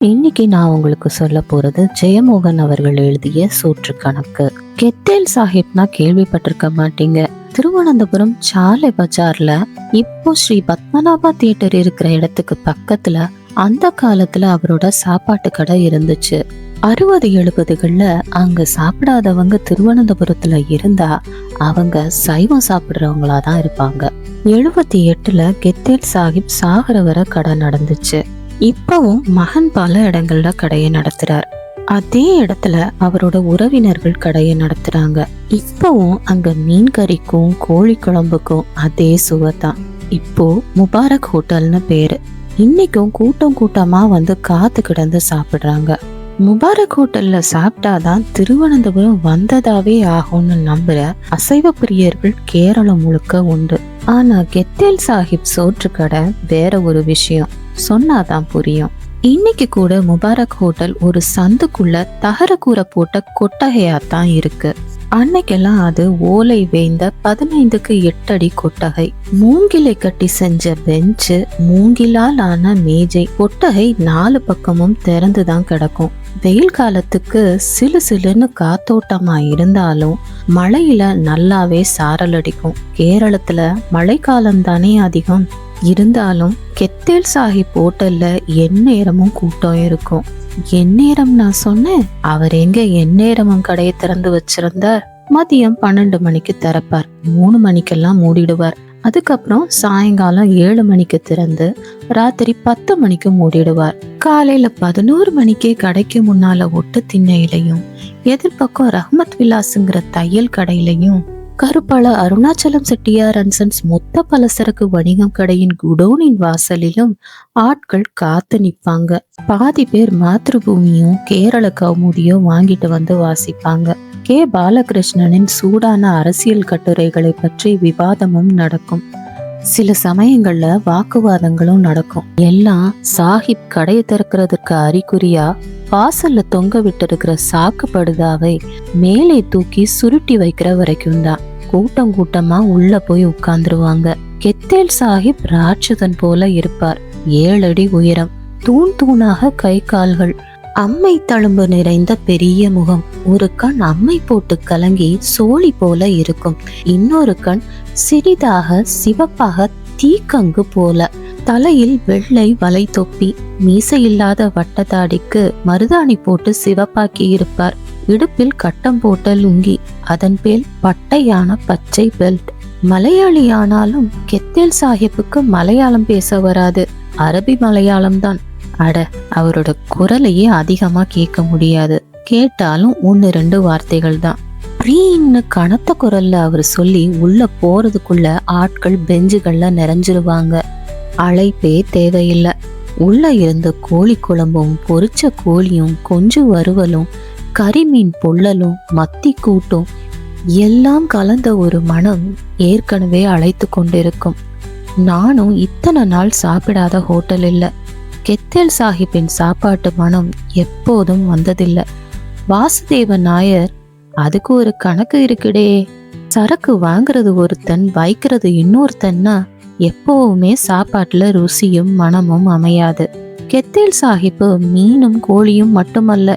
இன்னைக்கு நான் உங்களுக்கு சொல்ல போறது ஜெயமோகன் அவர்கள் எழுதிய சூற்று கணக்கு. கெத்தேல் சாஹிப்னா கேள்விப்பட்டிருக்க மாட்டீங்க. திருவனந்தபுரம் சாலை பஜார்ல இப்போ ஸ்ரீ பத்மநாபா தியேட்டர் இருக்கிற இடத்துக்கு பக்கத்துல அந்த காலத்துல அவரோட சாப்பாட்டு கடை இருந்துச்சு. 60-70கள்ல அங்க சாப்பிடாதவங்க திருவனந்தபுரத்துல இருந்தா அவங்க சைவம் சாப்பிடுறவங்களாதான் இருப்பாங்க. 78ல கெத்தேல் சாஹிப் சாகர வர கடை நடந்துச்சு. இப்பவும் மகன் பல இடங்கள்ல கடையை நடத்துறார். அதே இடத்துல அவரோட உறவினர்கள் கடையை நடத்துறாங்க. இப்பவும் அங்க மீன் கறிக்கும் கோழி குழம்புக்கும் அதே சுவைதான். இப்போ முபாரக் ஹோட்டல்னு பேரு. இன்னைக்கும் கூட்டம் கூட்டமா வந்து காத்து கிடந்து சாப்பிடுறாங்க. முபாரக் ஹோட்டல்ல சாப்பிட்டாதான் திருவனந்தபுரம் வந்ததாவே ஆகும்னு நம்புற அசைவ பிரியர்கள் கேரளம் முழுக்க உண்டு. ஆனா கெத்தேல் சாஹிப் சோற்று கடை வேற ஒரு விஷயம், சொன்னாதான் புரியும். இன்னைக்கு கூட முபாரக் ஹோட்டல் ஒரு சந்துக்குள்ள தகர கூரை போட்ட கொட்டகையாத்தான் இருக்கு. அன்னைக்கெல்லாம் அது ஓலை வேய்ந்த 15க்கு 8 அடி கொட்டகை, மூங்கிலை கட்டி செஞ்ச பெஞ்சு, மூங்கிலால் ஆன மேஜை. கொட்டகை 4 பக்கமும் திறந்துதான் கிடக்கும். வெயில் காலத்துக்கு சிலு சிலுன்னு காத்தோட்டமா இருந்தாலும் மழையில நல்லாவே சாரல் அடிக்கும். கேரளத்துல மழைக்காலம் தானே அதிகம். இருந்தாலும் கெத்தேல் சாஹிப் ஹோட்டல்ல எந்நேரமும் கூட்டம் இருக்கும். எந்நேரம் நான் சொன்னேன், அவர் எங்க எந்நேரமும் கடையை திறந்து வச்சிருந்தார். மதியம் 12 மணிக்கு திறப்பார், 3 மணிக்கெல்லாம் மூடிடுவார். அதுக்கப்புறம் சாயங்காலம் 7 மணிக்கு திறந்து ராத்திரி 10 மணிக்கு மூடிடுவார். காலையில 11 மணிக்கே கடைக்கு முன்னால ஒட்டு திண்ணையிலையும் எதிர்பக்கம் ரஹ்மத் விலாசுங்கிற தையல் கடையிலையும் கருப்பாள அருணாச்சலம் செட்டியார் அண்ட் சன்ஸ் மொத்த பலசரக்கு வணிகம் கடையின் குடோனின் வாசலிலும் ஆட்கள் காத்து நிப்பாங்க. பாதி பேர் மாத்ருபூமியும் கேரள கௌமுதியோ வாங்கிட்டு வந்து வாசிப்பாங்க. கே பாலகிருஷ்ணனின் சூடான அரசியல் கட்டுரைகளை பற்றி விவாதமும் நடக்கும். சில சமயங்கள்ல வாக்குவாதங்களும் நடக்கும். எல்லாம் சாஹிப் கடையை திறக்கிறதுக்கு அறிகுறியா வாசல்ல தொங்க விட்டு இருக்கிற சாக்கு படுதாவை மேலே தூக்கி சுருட்டி வைக்கிற வரைக்கும் தான். கூட்டம் கூட்டமா உள்ள போய் உட்கார்ந்துருவாங்க. கெத்தேல் சாஹிப் ராட்சதன் போல இருப்பார். 7 அடி உயரம், தூண் தூணாக கை கால்கள், அம்மை தழும்பு நிறைந்த பெரிய முகம். ஒரு கண் அம்மை போட்டு கலங்கி சோழி போல இருக்கும். இன்னொரு கண் சிறிதாக சிவப்பாக தீக்கங்கு போல. தலையில் வெள்ளை வலை தொப்பி, மீசையில்லாத வட்டத்தாடிக்கு மருதாணி போட்டு சிவப்பாக்கி இருப்பார். இடுப்பில் கட்டம் போட்ட லுங்கி, அதன் பேர் பட்டையான பச்சை பெல்ட். மலையாளியானாலும் கெத்தேல் சாஹிப்புக்கு மலையாளம் பேச வராது, அரபி மலையாளம் தான். அட, அவரோட குரலையே அதிகமா கேட்க முடியாது. கேட்டாலும் 1-2 வார்த்தைகள் தான். ப்ரீன்னு கனத்த குரல்ல அவர் சொல்லி உள்ள போறதுக்குள்ள ஆட்கள் பெஞ்சுகள்ல நிறைஞ்சிருவாங்க. அழைப்பே தேவையில்லை. உள்ள இருந்த கோழி குழம்பும் பொரிச்ச கோழியும் கொஞ்சம் வறுவலும் கரிமீன் பொள்ளலும் மத்தி கூட்டும் எல்லாம் கலந்த ஒரு மனம் ஏற்கனவே அழைத்து கொண்டிருக்கும். நானும் இத்தனை நாள் சாப்பிடாத ஹோட்டல் இல்லை. கெத்தேல் சாஹிப்பின் சாப்பாட்டு மனம் எப்போதும் வந்ததில்லை. வாசுதேவ நாயர், அதுக்கு ஒரு கணக்கு இருக்குடே. சரக்கு வாங்குறது ஒருத்தன், வைக்கிறது இன்னொருத்தன்னா எப்பவுமே சாப்பாட்டுல ருசியும் மனமும் அமையாது. கெத்தேல் சாஹிப்பு மீனும் கோழியும் மட்டுமல்ல,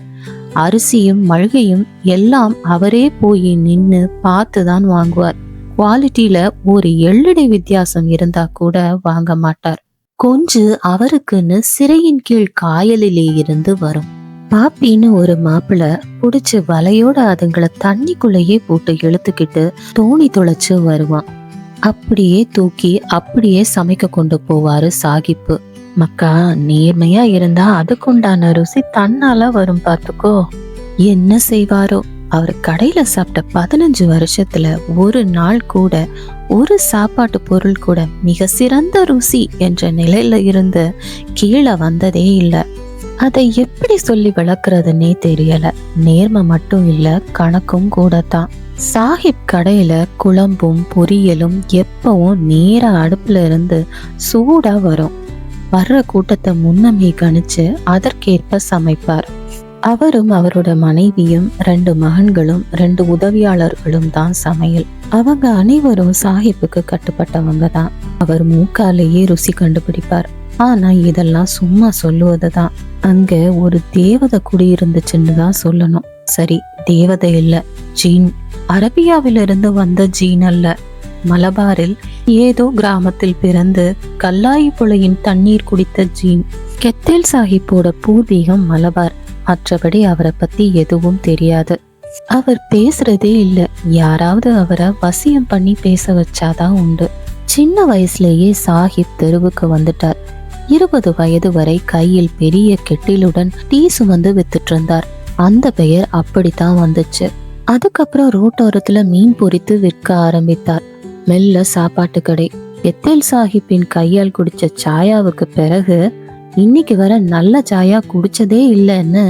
அரிசியும் மல்கையும் எல்லாம் அவரே போய் நின்னு பார்த்துதான் வாங்குவார். குவாலிட்டியில ஒரு எள்ளடை வித்தியாசம் இருந்தா கூட வாங்க மாட்டார். கொஞ்சம் அவருக்குன்னு சிறையின் கீழ் காயலிலே இருந்து வரும். பாப்பின்னு ஒரு மாப்பிள்ள புடிச்சு வலையோட அதுங்களை தண்ணிக்குள்ளேயே போட்டு இழுத்துக்கிட்டு தோணி தொலைச்சு வருவான். அப்படியே தூக்கி அப்படியே சமைக்க கொண்டு போவாரு சாஹிப்பு. மக்கா, நேர்மையா இருந்தா அதுக்குண்டான ருசி தன்னால வரும், பார்த்துக்கோ. என்ன செய்வாரோ, அவர் கடையில சாப்பிட்ட 15 வருஷத்துல ஒரு நாள் கூட ஒரு சாப்பாட்டு பொருள் கூட மிக சிறந்த ருசி என்ற நிலையில இருந்து கீழே வந்ததே இல்லை. அதை எப்படி சொல்லி விளக்குறதுன்னே தெரியல. நேர்மை மட்டும் இல்ல, கணக்கும் கூட தான். சாஹிப் கடையில குழம்பும் பொரியலும் எப்பவும் நேர அடுப்புல இருந்து சூடா வரும். வர்ற கூட்டத்தை முன்னமே கணிச்சு அதற்கேற்ப சமைப்பார். அவரும் அவரோட மனைவியும் 2 மகன்களும் 2 உதவியாளர்களும் தான் சமையல். அவங்க அனைவரும் சாஹிப்புக்கு கட்டுப்பட்டவங்க தான். அவர் மூக்காலேயே ருசி கண்டுபிடிப்பார். ஆனா இதெல்லாம் சும்மா சொல்லுவதுதான். அங்க ஒரு தேவதை குடியிருந்துச்சுன்னு தான் சொல்லணும். சரி, தேவதை இல்ல, ஜீன். அரபியாவிலிருந்து வந்த ஜீன் அல்ல. மலபாரில் ஏதோ கிராமத்தில் பிறந்து கல்லாயி புழையின் தண்ணீர் குடித்த ஜீன். கெத்தேல் சாஹிப்போட பூர்வீகம் மலபார். மற்றபடி அவரை பத்தி எதுவும் தெரியாது. அவர் பேசுறதே இல்ல. யாராவது அவரை வசியம் பண்ணி பேச வச்சாதான் உண்டு. சின்ன வயசுலேயே சாஹிப் தெருவுக்கு வந்துட்டார். 20 வயது வரை கையில் பெரிய கெட்டிலுடன் டீ சுமந்து வித்துட்டு இருந்தார். அந்த பெயர் அப்படித்தான் வந்துச்சு. அதுக்கப்புறம் ரோட்டோரத்துல மீன் பொரித்து விற்க ஆரம்பித்தார். மெல்ல சாப்பாட்டு கடை. கெத்தேல் சாஹிப்பின் கையால் குடிச்ச சாயாவுக்கு பிறகு இன்னைக்கு வர நல்ல சாயா குடிச்சதே இல்லைன்னு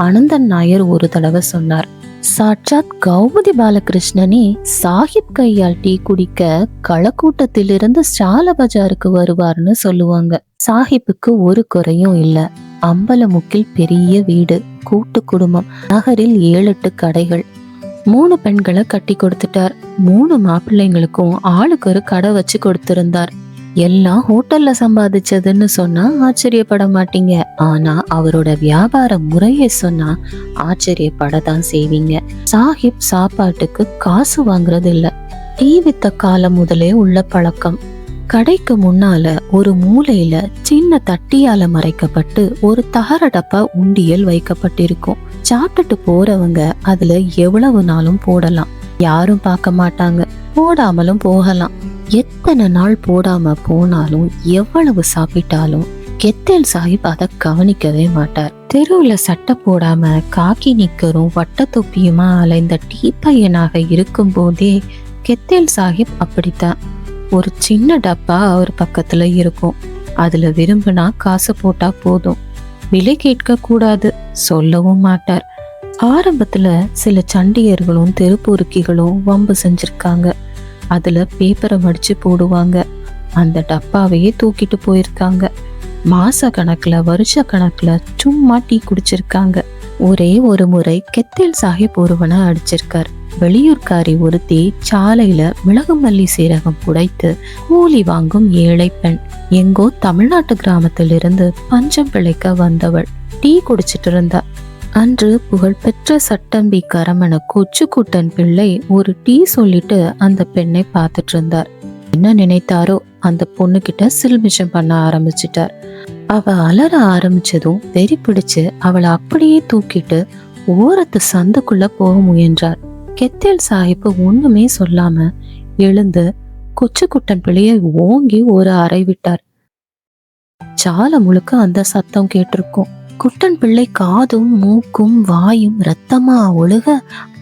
அனந்தன் நாயர் ஒரு தடவை சொன்னார். சாட்சாத் கௌமுதி பாலகிருஷ்ணனே சாஹிப் கையால் டீ குடிக்க களக்கூட்டத்திலிருந்து சால பஜாருக்கு வருவார்னு சொல்லுவாங்க. சாஹிப்புக்கு ஒரு குறையும் இல்ல. அம்பலமுக்கில் பெரிய வீடு, கூட்டு குடும்பம், நகரில் 7-8 கடைகள், 3 பெண்களை கட்டி கொடுத்துட்டார். 3 மாப்பிள்ளைங்களுக்கும் ஆளுக்கு ஒரு கடை வச்சு கொடுத்திருந்தார். எல்லாம் ஹோட்டல்ல சம்பாதிச்சதுன்னு சொன்னா ஆச்சரியப்பட மாட்டீங்க. ஆனா அவரோட வியாபார முறையை சொன்னா ஆச்சரியப்படத்தான் செய்வீங்க. சாஹிப் சாப்பாட்டுக்கு காசு வாங்குறது இல்ல. டீ வித்த காலம் முதலே உள்ள பழக்கம். கடைக்கு முன்னால ஒரு மூலையில சின்ன தட்டியால மறைக்கப்பட்டு ஒரு தகர டப்பா உண்டியல் வைக்கப்பட்டிருக்கும். சாப்பிட்டுட்டு போறவங்க அதுல எவ்வளவு நாளும் போடலாம். யாரும் பார்க்க மாட்டாங்க. போடாமலும் போகலாம். எத்தனை நாள் போடாம போனாலும் எவ்வளவு சாப்பிட்டாலும் கெத்தேல் சாஹிப் அதை கவனிக்கவே மாட்டார். தெருவுல சட்டை போடாம காக்கி நிக்கரும் வட்ட தொப்பியுமா அலைந்த டீ பையனாக இருக்கும் போதே கெத்தேல் சாஹிப் அப்படித்தான். ஒரு சின்ன டப்பா அவர் பக்கத்துல இருக்கும். அதுல விரும்பினா காசு போட்டா போதும். விலை கேட்க கூடாது, சொல்லவும் மாட்டார். ஆரம்பத்துல சில சண்டியர்களும் தெருப்பொறுக்கிகளும் வம்பு செஞ்சிருக்காங்க. அதுல பேப்பரை மடிச்சு போடுவாங்க. அந்த டப்பாவையே தூக்கிட்டு போயிருக்காங்க. மாச கணக்குல வருஷ கணக்குல சும்மா டீ குடிச்சிருக்காங்க. ஒரே ஒரு முறை கெத்தேல் சாஹிப் ஒருவனை அடிச்சிருக்கார். வெளியூர்காரி ஒருத்தி சாலையில மிளகு மல்லி சீரகம் புடைத்து கூலி வாங்கும் ஏழை பெண். எங்கோ தமிழ்நாட்டு கிராமத்திலிருந்து பஞ்சம் பிழைக்க வந்தவள் டீ குடிச்சிட்டு இருந்தா. அன்று புகழ்பெற்ற சட்டம்பி கரமண கொச்சுக்குட்டன் பிள்ளை ஒரு டீ சொல்லிட்டு அந்த பெண்ணை பார்த்துட்டு இருந்தார். என்ன நினைத்தாரோ அந்த பொண்ணு கிட்ட சில்மிஷம் பண்ண ஆரம்பிச்சிட்டார். அவ அலற ஆரம்பிச்சதும் வெறி பிடிச்சு அவளை அப்படியே தூக்கிட்டு ஓரத்து சந்துக்குள்ள போக முயன்றார். கெத்தேல் சாஹிப் ஒண்ணுமே சொல்லாம எழுந்து கொச்சுக்குட்டன் பிள்ளையை ஓங்கி ஒரு அறை விட்டார். சாலை முழுக்க அந்த சத்தம் கேட்டிருக்கும். குட்டன் பிள்ளை காதும் மூக்கும் வாயும் ரத்தமா ஒழுக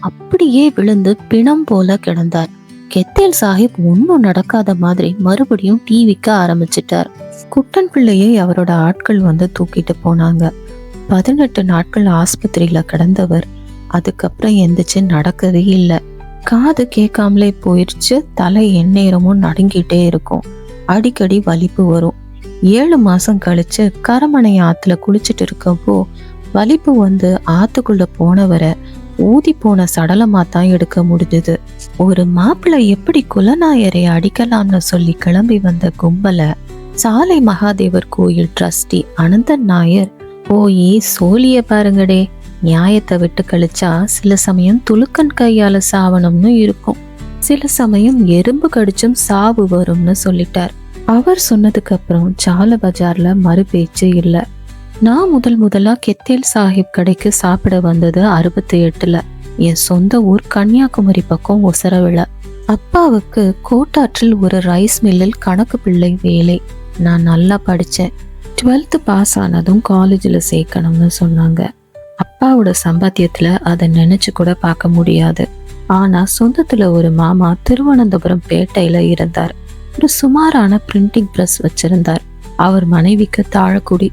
அப்படியே விழுந்து பிணம் போல கிடந்தார். கெத்தேல் சாஹிப் ஒன்னும் நடக்காத மாதிரி மறுபடியும் டீ விற்க ஆரம்பிச்சிட்டார். குட்டன் பிள்ளையை அவரோட ஆட்கள் வந்து தூக்கிட்டு போனாங்க. 18 நாட்கள் ஆஸ்பத்திரியில கிடந்தவர் அதுக்கப்புறம் எந்திரிச்சு நடக்கவே இல்லை. காது கேட்காமலே போயிடுச்சு. தலை எந்நேரமும் நடுங்கிட்டே இருக்கும். அடிக்கடி வலிப்பு வரும். 7 மாசம் கழிச்சு கரமனை ஆத்துல குளிச்சுட்டு இருக்கப்போ வலிப்பு வந்து ஆத்துக்குள்ள போனவரை ஊதி போன சடலமா தான் எடுக்க முடிஞ்சது. ஒரு மாப்பிள்ளை எப்படி குலநாயரை அடிக்கலாம்னு சொல்லி கிளம்பி வந்த கும்பலை சாலை மகாதேவர் கோயில் ட்ரஸ்டி அனந்தன் நாயர் போய் சோழிய பாருங்கடே, நியாயத்தை விட்டு கழிச்சா சில சமயம் துலுக்கன் கையால சாவணும்னு இருக்கும், சில சமயம் எறும்பு கடிச்சும் சாவு வரும்னு சொல்லிட்டார். அவர் சொன்னதுக்கு அப்புறம் சால பஜார்ல மறு பேச்சு இல்லை. நான் முதலா கெத்தேல் சாஹிப் கடைக்கு சாப்பிட வந்தது 68ல. என் சொந்த ஊர் கன்னியாகுமரி பக்கம் ஒசரவிழ. அப்பாவுக்கு கோட்டாற்றில் ஒரு ரைஸ் மில்லில் கணக்கு பிள்ளை வேலை. நான் நல்லா படித்தேன். 12th பாஸ் ஆனதும் காலேஜில் சேர்க்கணும்னு சொன்னாங்க. அப்பாவோட சம்பாத்தியத்துல அதை நினைச்சு கூட பார்க்க முடியாது. ஆனா சொந்தத்துல ஒரு மாமா திருவனந்தபுரம் பேட்டையில இருந்தார். ஒரு சுமாரான பிரிண்டிங் பிரஸ் வச்சிருந்தார். அவர் மனைவிக்கு தாழக்குடி.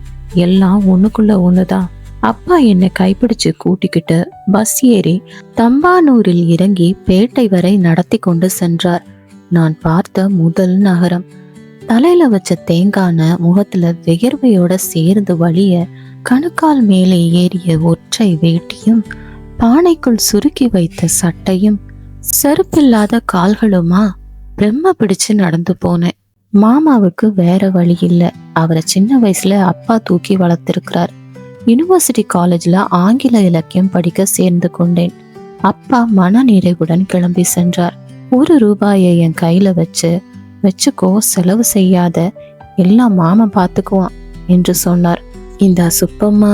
எல்லாம் ஒண்ணுக்குள்ள ஒண்ணுதான். அப்பா என்னை கைப்பிடிச்சு கூட்டிக்கிட்டு பஸ் ஏறி தம்பானூரில் இறங்கி பேட்டை வரை நடத்தி கொண்டு சென்றார். நான் பார்த்த முதல் நகரம். தலையில வச்ச தேங்கான முகத்துல வியர்வையோட சேர்ந்து வழிய கணுக்கால் மேலே ஏறிய ஒற்றை வேட்டியும் பானைக்குள் சுருக்கி வைத்த சட்டையும் செருப்பில்லாத கால்களுமா பிரம்ம பிடிச்சு நடந்து போனேன். மாமாவுக்கு வேற வழி இல்ல. அவரை சின்ன வயசுல அப்பா தூக்கி வளர்த்திருக்கிறார். யுனிவர்சிட்டி காலேஜ்ல ஆங்கில இலக்கியம் படிக்க சேர்ந்து கொண்டேன். அப்பா மன நிறைவுடன் கிளம்பி சென்றார். 1 ரூபாயை என் கையில வச்சுக்கோ, செலவு செய்யாத, எல்லாம் மாமா பார்த்துக்குவான் என்று சொன்னார். இந்த சுப்பம்மா,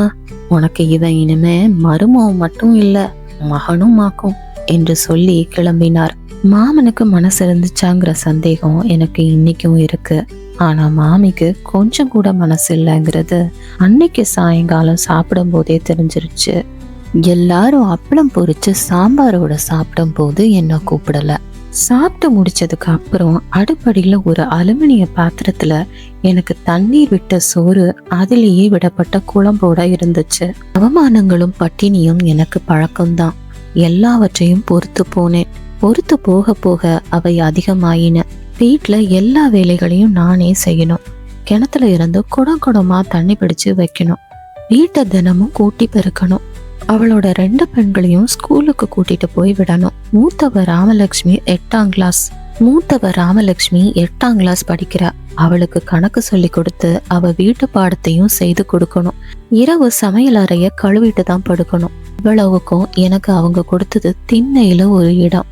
உனக்கு இவன் இனிமே மருமகன் மட்டும் இல்ல, மகனும் ஆக்கும் என்று சொல்லி கிளம்பினார். மாமனுக்கு மனசு இருந்துச்சாங்கிற சந்தேகம் எனக்கு இன்னைக்கும் இருக்கு. ஆனா மாமிக்கு கொஞ்சம் கூட மனசு இல்லைங்கிறது அன்னைக்கு சாயங்காலம் சாப்பிடும் போதே தெரிஞ்சிருச்சு. எல்லாரும் அப்பளம் பொரிச்சு சாம்பாரோட சாப்பிடும் போது என்ன கூப்பிடல. சாப்பிட்டு முடிச்சதுக்கு அப்புறம் அடுப்படியில ஒரு அலுமினிய பாத்திரத்துல எனக்கு தண்ணீர் விட்ட சோறு அதிலேயே விடப்பட்ட குழம்போட இருந்துச்சு. அவமானங்களும் பட்டினியும் எனக்கு பழக்கம்தான். எல்லாவற்றையும் பொறுத்து போனேன். பொறுத்து போக போக அவை அதிகமாயின. வீட்டுல எல்லா வேலைகளையும் நானே செய்யணும். கிணத்துல இருந்து குடமா தண்ணி பிடிச்சு வைக்கணும். வீட்டை தினமும் கூட்டி பெருக்கணும். அவளோட 2 பெண்களையும் ஸ்கூலுக்கு கூட்டிட்டு போய் விடணும். மூத்தவ ராமலட்சுமி 8ஆம் கிளாஸ் படிக்கிறா. அவளுக்கு கணக்கு சொல்லி கொடுத்து அவ வீட்டு பாடத்தையும் செய்து கொடுக்கணும். இரவு சமையல் அறைய கழுவிட்டு தான் படுக்கணும். இவ்வளவுக்கும் எனக்கு அவங்க கொடுத்தது திண்ணையில ஒரு இடம்.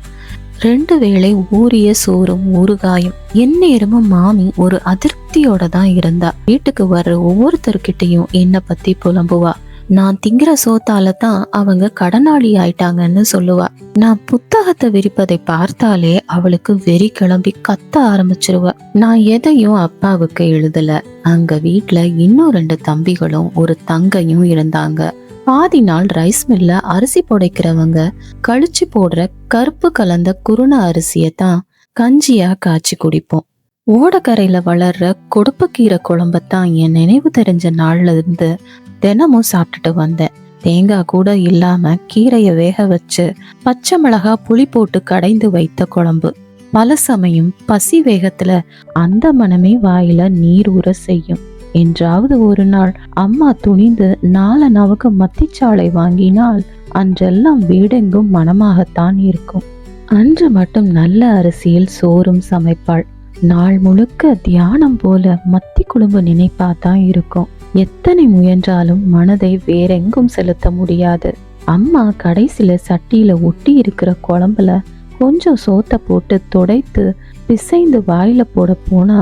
2 வேளை ஊறிய சோறும் ஊறுகாயும். எந்நேரமும் மாமி ஒரு அதிருப்தியோட தான் இருந்தா. வீட்டுக்கு வர்ற ஒவ்வொருத்தருக்கிட்டையும் என்ன பத்தி புலம்புவா. நான் திங்கிற சோத்தால தான் அவங்க கடனாளி ஆயிட்டாங்கன்னு சொல்லுவா. நான் புத்தகத்தை விரிப்பதை பார்த்தாலே அவளுக்கு வெறி கிளம்பி கத்த ஆரம்பிச்சிருவா. நான் எதையும் அப்பாவுக்கு எழுதல. அங்க வீட்டுல இன்னும் 2 தம்பிகளும் ஒரு தங்கையும் இருந்தாங்க. பாதி நாள் ரைஸ் மில்ல அரிசி புடைக்கிறவங்க கழிச்சு போடுற கருப்பு கலந்த குருண அரிசியத்தான் கஞ்சியா காய்ச்சி குடிப்போம். ஓடக்கரையில வளர்ற கொடுப்புக்கீரை குழம்பத்தான் என் நினைவு தெரிஞ்ச நாள்ல இருந்து தினமும் சாப்பிட்டுட்டு வந்தேன். தேங்காய் கூட இல்லாம கீரைய வேக வச்சு பச்சை மிளகா புளி போட்டு கடைந்து வைத்த குழம்பு. பல சமயம் பசி வேகத்துல அந்த மனமே வாயில நீர் ஊற செய்யும். என்றாவது ஒரு நாள் அம்மா துணிந்து 4 நாவுக்கு மத்திச்சாலை வாங்கினால் அன்றெல்லாம் வீடெங்கும் மனமாகத்தான் இருக்கும். அன்று மட்டும் நல்ல அரிசியில் சோறும் சமைப்பாள். நாள் முழுக்க தியானம் போல மத்தி குழம்பு நினைப்பாதான் இருக்கும். எத்தனை முயன்றாலும் மனதை வேறெங்கும் செலுத்த முடியாது. அம்மா கடைசியில சட்டியில ஒட்டி இருக்கிற குழம்புல கொஞ்சம் சோத்தை போட்டு துடைத்து பிசைந்து வாயில போட போனா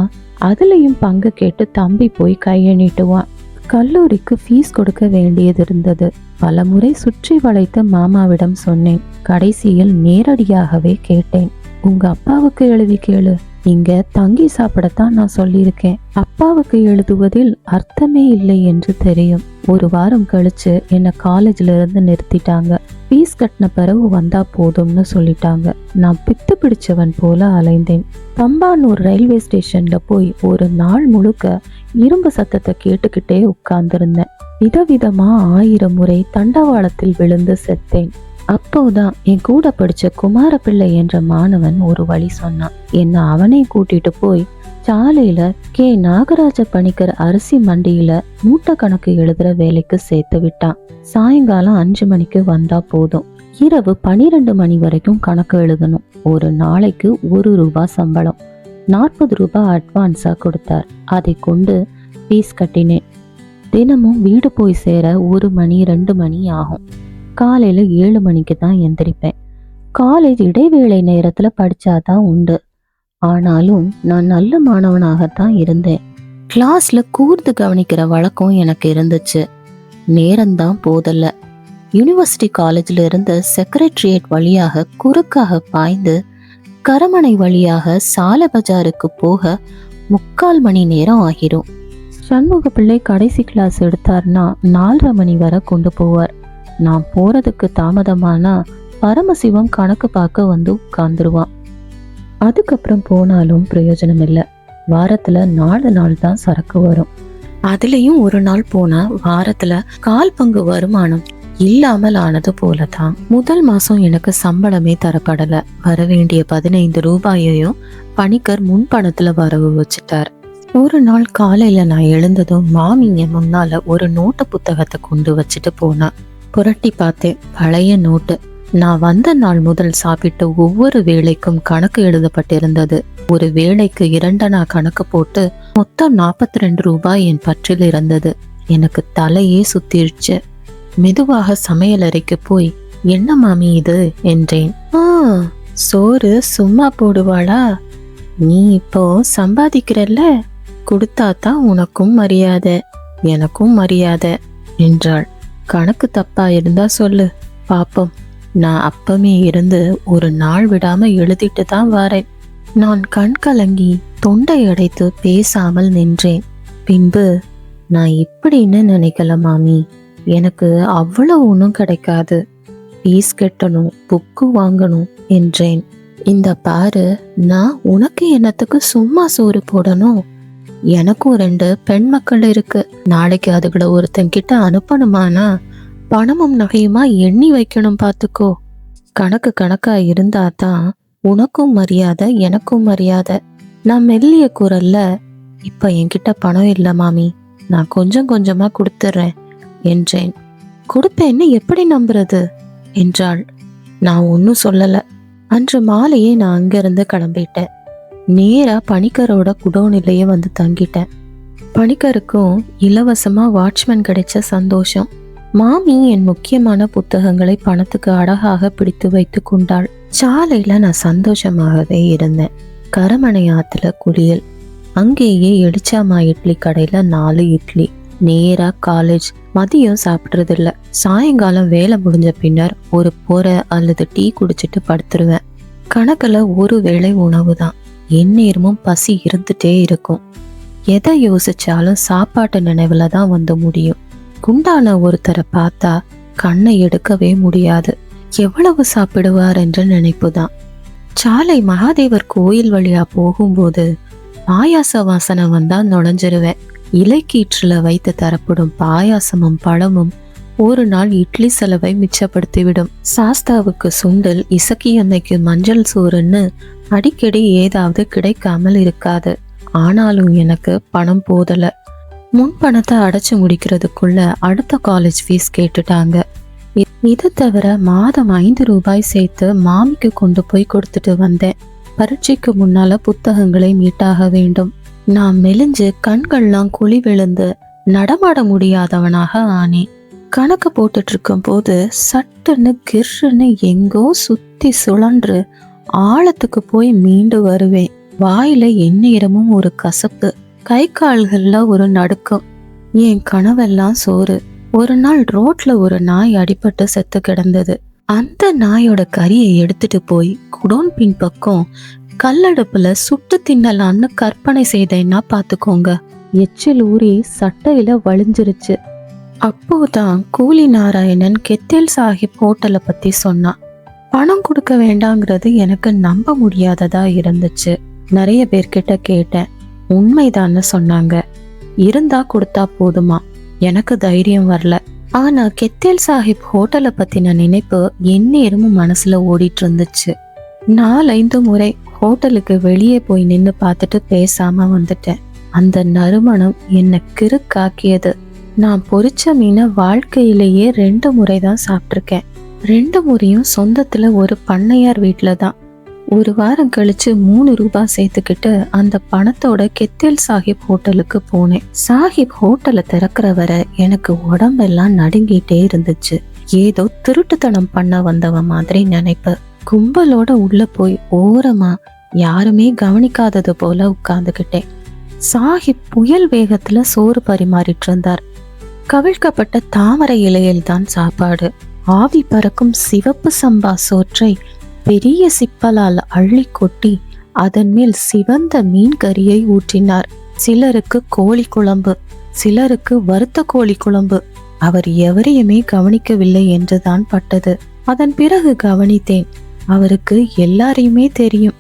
அதுலயும் பங்கு கேட்டு தம்பி போய் கையை நீட்டுவான். கல்லூரிக்கு ஃபீஸ் கொடுக்க வேண்டியது இருந்தது. பல முறை சுற்றி வளைத்து மாமாவிடம் சொன்னேன். கடைசியில் நேரடியாகவே கேட்டேன். உங்க அப்பாவுக்கு எழுதி கேளு, இங்க தங்கி சாப்பிடத்தான் நான் சொல்லியிருக்கேன். அப்பாவுக்கு எழுதுவதில் அர்த்தமே இல்லை என்று தெரியும். 1 வாரம் கழிச்சு என்ன காலேஜ்ல இருந்து நிறுத்திட்டாங்க. ஃபீஸ் கட்டின பிறகு வந்தா போதும்னு சொல்லிட்டாங்க. நான் பித்து பிடிச்சவன் போல அலைந்தேன். தம்பானூர் ரயில்வே ஸ்டேஷன்ல போய் ஒரு நாள் முழுக்க இரும்பு சத்தத்தை கேட்டுக்கிட்டே உட்கார்ந்திருந்தேன். விதவிதமா 1000 முறை தண்டவாளத்தில் விழுந்து செத்தேன். அப்போதான் என் கூட படிச்ச குமாரப்பிள்ளை என்ற மாணவன் ஒரு வழி சொன்னான். என்ன அவனை கூட்டிட்டு போய் சாலையில கே நாகராஜ பணிக்கர் அரிசி மண்டியில மூட்டை கணக்கு எழுதுற வேலைக்கு சேர்த்து விட்டான். சாயங்காலம் 5 மணிக்கு வந்தா போதும். இரவு 12 மணி வரைக்கும் கணக்கு எழுதணும். ஒரு நாளைக்கு 1 ரூபாய் சம்பளம். 40 ரூபாய் அட்வான்ஸா கொடுத்தார். அதை கொண்டு ஃபீஸ் கட்டினேன். தினமும் வீடு போய் சேர 1 மணி 2 மணி ஆகும். காலையில 7 மணிக்கு தான் எந்திரிப்பேன். காலேஜ் இடைவேளை நேரத்துல படிச்சாதான் உண்டு. ஆனாலும் நான் நல்ல மாணவனாகத்தான் இருந்தேன். கிளாஸ்ல கூர்ந்து கவனிக்கிற வழக்கம் எனக்கு இருந்துச்சு. நேரம்தான் போதல்ல. யூனிவர்சிட்டி காலேஜ்ல இருந்து செக்ரட்டரியேட் வழியாக குறுக்காக பாய்ந்து கரமனை வழியாக சாலை பஜாருக்கு போக 3/4 மணி நேரம் ஆகிரும். சண்முக பிள்ளை கடைசி கிளாஸ் எடுத்தார்னா 4:30 மணி வரை கொண்டு போவார். நான் போறதுக்கு தாமதமானா பரமசிவம் கணக்கு பார்க்க வந்து உட்கார்ந்துருவான். அதுக்கப்புறம் போனாலும் பிரயோஜனம் இல்லை. வாரத்துல 4 நாள் தான் சரக்கு வரும். அதுலயும் ஒரு நாள் போனா வாரத்துல 1/4 பங்கு வருமானம் இல்லாமல் ஆனது போலதான். முதல் மாசம் எனக்கு சம்பளமே தரப்படல. வர வேண்டிய 15 ரூபாயையும் பணிக்கர் முன்பணத்துல வரவு வச்சுட்டார். ஒரு நாள் காலையில நான் எழுந்ததும் மாமிங்க முன்னால ஒரு நோட்டு புத்தகத்தை கொண்டு வச்சுட்டு போனா. புரட்டி பார்த்தேன். பழைய நோட்டு. நான் வந்த நாள் முதல் சாப்பிட்ட ஒவ்வொரு வேளைக்கும் கணக்கு எழுதப்பட்டிருந்தது. ஒரு வேளைக்கு 2 கணக்கு போட்டு மொத்தம் 42 ரூபாய் என் பற்றில் இருந்தது. எனக்கு தலையே சுத்திருச்சு. மெதுவாக சமையலறைக்கு போய், என்ன மாமி இது என்றேன். சோறு சும்மா போடுவாளா? நீ இப்போ சம்பாதிக்கிறல்ல, கொடுத்தாதான் உனக்கும் மரியாதை, எனக்கும் மரியாதை என்றாள். கணக்கு தப்பா இருந்தா சொல்லு பாப்போம். நான் அப்பமே இருந்து ஒரு நாள் விடாம எழுதிட்டு தான் வாரேன். நான் கண் கலங்கி தொண்டை அடைத்து பேசாமல் நின்றேன். பின்பு, நான் இப்படின்னு நினைக்கல மாமி, எனக்கு அவ்வளவு ஒன்றும் கிடைக்காது, ஃபீஸ் கட்டணும், புக்கு வாங்கணும் என்றேன். இந்த பாரு, நான் உனக்கு என்னத்துக்கு சும்மா சோறு போடணும்? எனக்கும் 2 பெண் மக்கள் இருக்கு. நாளைக்கு அதுகளை ஒருத்தங்கிட்ட அனுப்பணுமானா பணமும் நகையுமா எண்ணி வைக்கணும், பாத்துக்கோ. கணக்கு கணக்கா இருந்தாதான் உனக்கும் மரியாதை, எனக்கும் மரியாதை. நான் மெல்லிய குரல்ல, இப்ப என்கிட்ட பணம் இல்லை மாமி, நான் கொஞ்சம் கொஞ்சமா கொடுத்துட்றேன் என்றேன். கொடுப்பேன்னு எப்படி நம்புறது என்றாள். நான் ஒன்னும் சொல்லல. அன்று மாலையே நான் அங்கிருந்து கிளம்பிட்டேன். நேரா பணிக்கரோட குடோனிலேயே வந்து தங்கிட்டேன். பணிக்கருக்கும் இலவசமா வாட்ச்மேன் கிடைச்ச சந்தோஷம். மாமி என் முக்கியமான புத்தகங்களை பணத்துக்கு அழகாக பிடித்து வைத்து கொண்டாள். சாலையில நான் சந்தோஷமாகவே இருந்தேன். கரமனை ஆத்துல குளியல். அங்கேயே எலிச்சாமா இட்லி கடையில 4 இட்லி. நேரா காலேஜ். மதியம் சாப்பிட்றது இல்ல. சாயங்காலம் வேலை முடிஞ்ச பின்னர் ஒரு பொறை அல்லது டீ குடிச்சிட்டு படுத்துருவேன். கணக்குல ஒரு வேளை உணவு தான். எந்நேரமும் பசி இருந்துட்டே இருக்கும். எதை யோசிச்சாலும் சாப்பாட்டு நினைவுல தான் வந்து முடியும். குண்டான ஒருத்தரை பார்த்தா கண்ணை எடுக்கவே முடியாது. எவ்வளவு சாப்பிடுவார் என்ற நினைப்புதான். சாலை மகாதேவர் கோயில் வழியா போகும்போது பாயாச வாசனை வந்தா நுழைஞ்சிருவேன். இலைக்கீற்றுல வைத்து தரப்படும் பாயாசமும் பழமும் ஒரு நாள் இட்லி செலவை மிச்சப்படுத்திவிடும். சாஸ்தாவுக்கு சுண்டல், இசக்கியம்மைக்கு மஞ்சள் சோறுன்னு அடிக்கடி ஏதாவது கிடைக்காமல் இருக்காது. ஆனாலும் எனக்கு பணம் போதல. முன் பணத்தை அடைச்சு முடிக்கிறதுக்குள்ள அடுத்த காலேஜ் ஃபீஸ் கேட்டுட்டாங்க. இது தவிர மாதம் 5 ரூபாய் சேர்த்து மாமிக்கு கொண்டு போய் கொடுத்துட்டு வந்தேன். பரீட்சைக்கு முன்னால புத்தகங்களை மீட்டாக வேண்டும். நான் மெலிஞ்சு கண்கள்லாம் குழி விழுந்து நடமாட முடியாதவனாக ஆனேன். கணக்கு போட்டுட்டு இருக்கும் போது சட்டுன்னு கிர்ன்னு எங்கோ சுத்தி சுழன்று ஆழத்துக்கு போய் மீண்டு வருவேன். வாயில எந்நேரமும் ஒரு கசப்பு, கை கால்கள்ல ஒரு நடுக்கம். என் கனவெல்லாம் சோறு. ஒரு நாள் ரோட்ல ஒரு நாய் அடிபட்டு செத்து கிடந்தது. அந்த நாயோட கறியை எடுத்துட்டு போய் குடோன் பின் பக்கம் கல்லடுப்புல சுட்டு தின்னலான்னு கற்பனை செய்தேன்னா பாத்துக்கோங்க. எச்சில் ஊறி சட்டையில வழிஞ்சிருச்சு. அப்போதான் கூலி நாராயணன் கெத்தேல் சாஹிப் ஹோட்டலை பத்தி சொன்னான். பணம் கொடுக்க வேண்டாங்கிறது எனக்கு நம்ப முடியாததா இருந்துச்சு. நிறைய பேர்கிட்ட கேட்டேன். உண்மைதான்னு சொன்னாங்க. இருந்தா கொடுத்தா போதுமா? எனக்கு தைரியம் வரல. ஆனா கெத்தேல் சாஹிப் ஹோட்டலை பத்தின நினைப்பு எந்நேரமும் மனசுல ஓடிட்டு இருந்துச்சு. 4-5 முறை ஹோட்டலுக்கு வெளியே போய் நின்னு பார்த்துட்டு பேசாம வந்துட்டேன். அந்த நறுமணம் என்ன கிறுக்காக்கியது. நான் பொரிச்ச மீனை வாழ்க்கையிலேயே 2 முறை தான் சாப்பிட்ருக்கேன். 2 முறையும் சொந்தத்துல ஒரு பண்ணையார் வீட்டுல தான். ஒரு வாரம் கழிச்சு 3 ரூபாய் சேர்த்துக்கிட்டு அந்த பணத்தோட கெத்தேல் சாஹிப் ஹோட்டலுக்கு போனேன். சாஹிப் ஹோட்டலை திறக்கிற வர எனக்கு உடம்பெல்லாம் நடுங்கிட்டே இருந்துச்சு. ஏதோ திருட்டுத்தனம் பண்ண வந்தவ மாதிரி நினைப்பு. கும்பலோட உள்ள போய் ஓரமா யாருமே கவனிக்காதது போல உட்கார்ந்துகிட்டேன். சாஹிப் புயல் வேகத்துல சோறு பரிமாறிட்டு இருந்தார். கவிழ்க்கப்பட்ட தாமரை இலையில் தான் சாப்பாடு. ஆவி பறக்கும் சிவப்பு சம்பா சோற்றை பெரிய சிப்பலால் அள்ளி கொட்டி அதன் மேல் சிவந்த மீன் கறியை ஊற்றினார். சிலருக்கு கோழி குழம்பு, சிலருக்கு வறுத்த கோழி குழம்பு. அவர் எவரையுமே கவனிக்கவில்லை என்றுதான் பட்டது. அதன் பிறகு கவனித்தேன். அவருக்கு எல்லாரையுமே தெரியும்.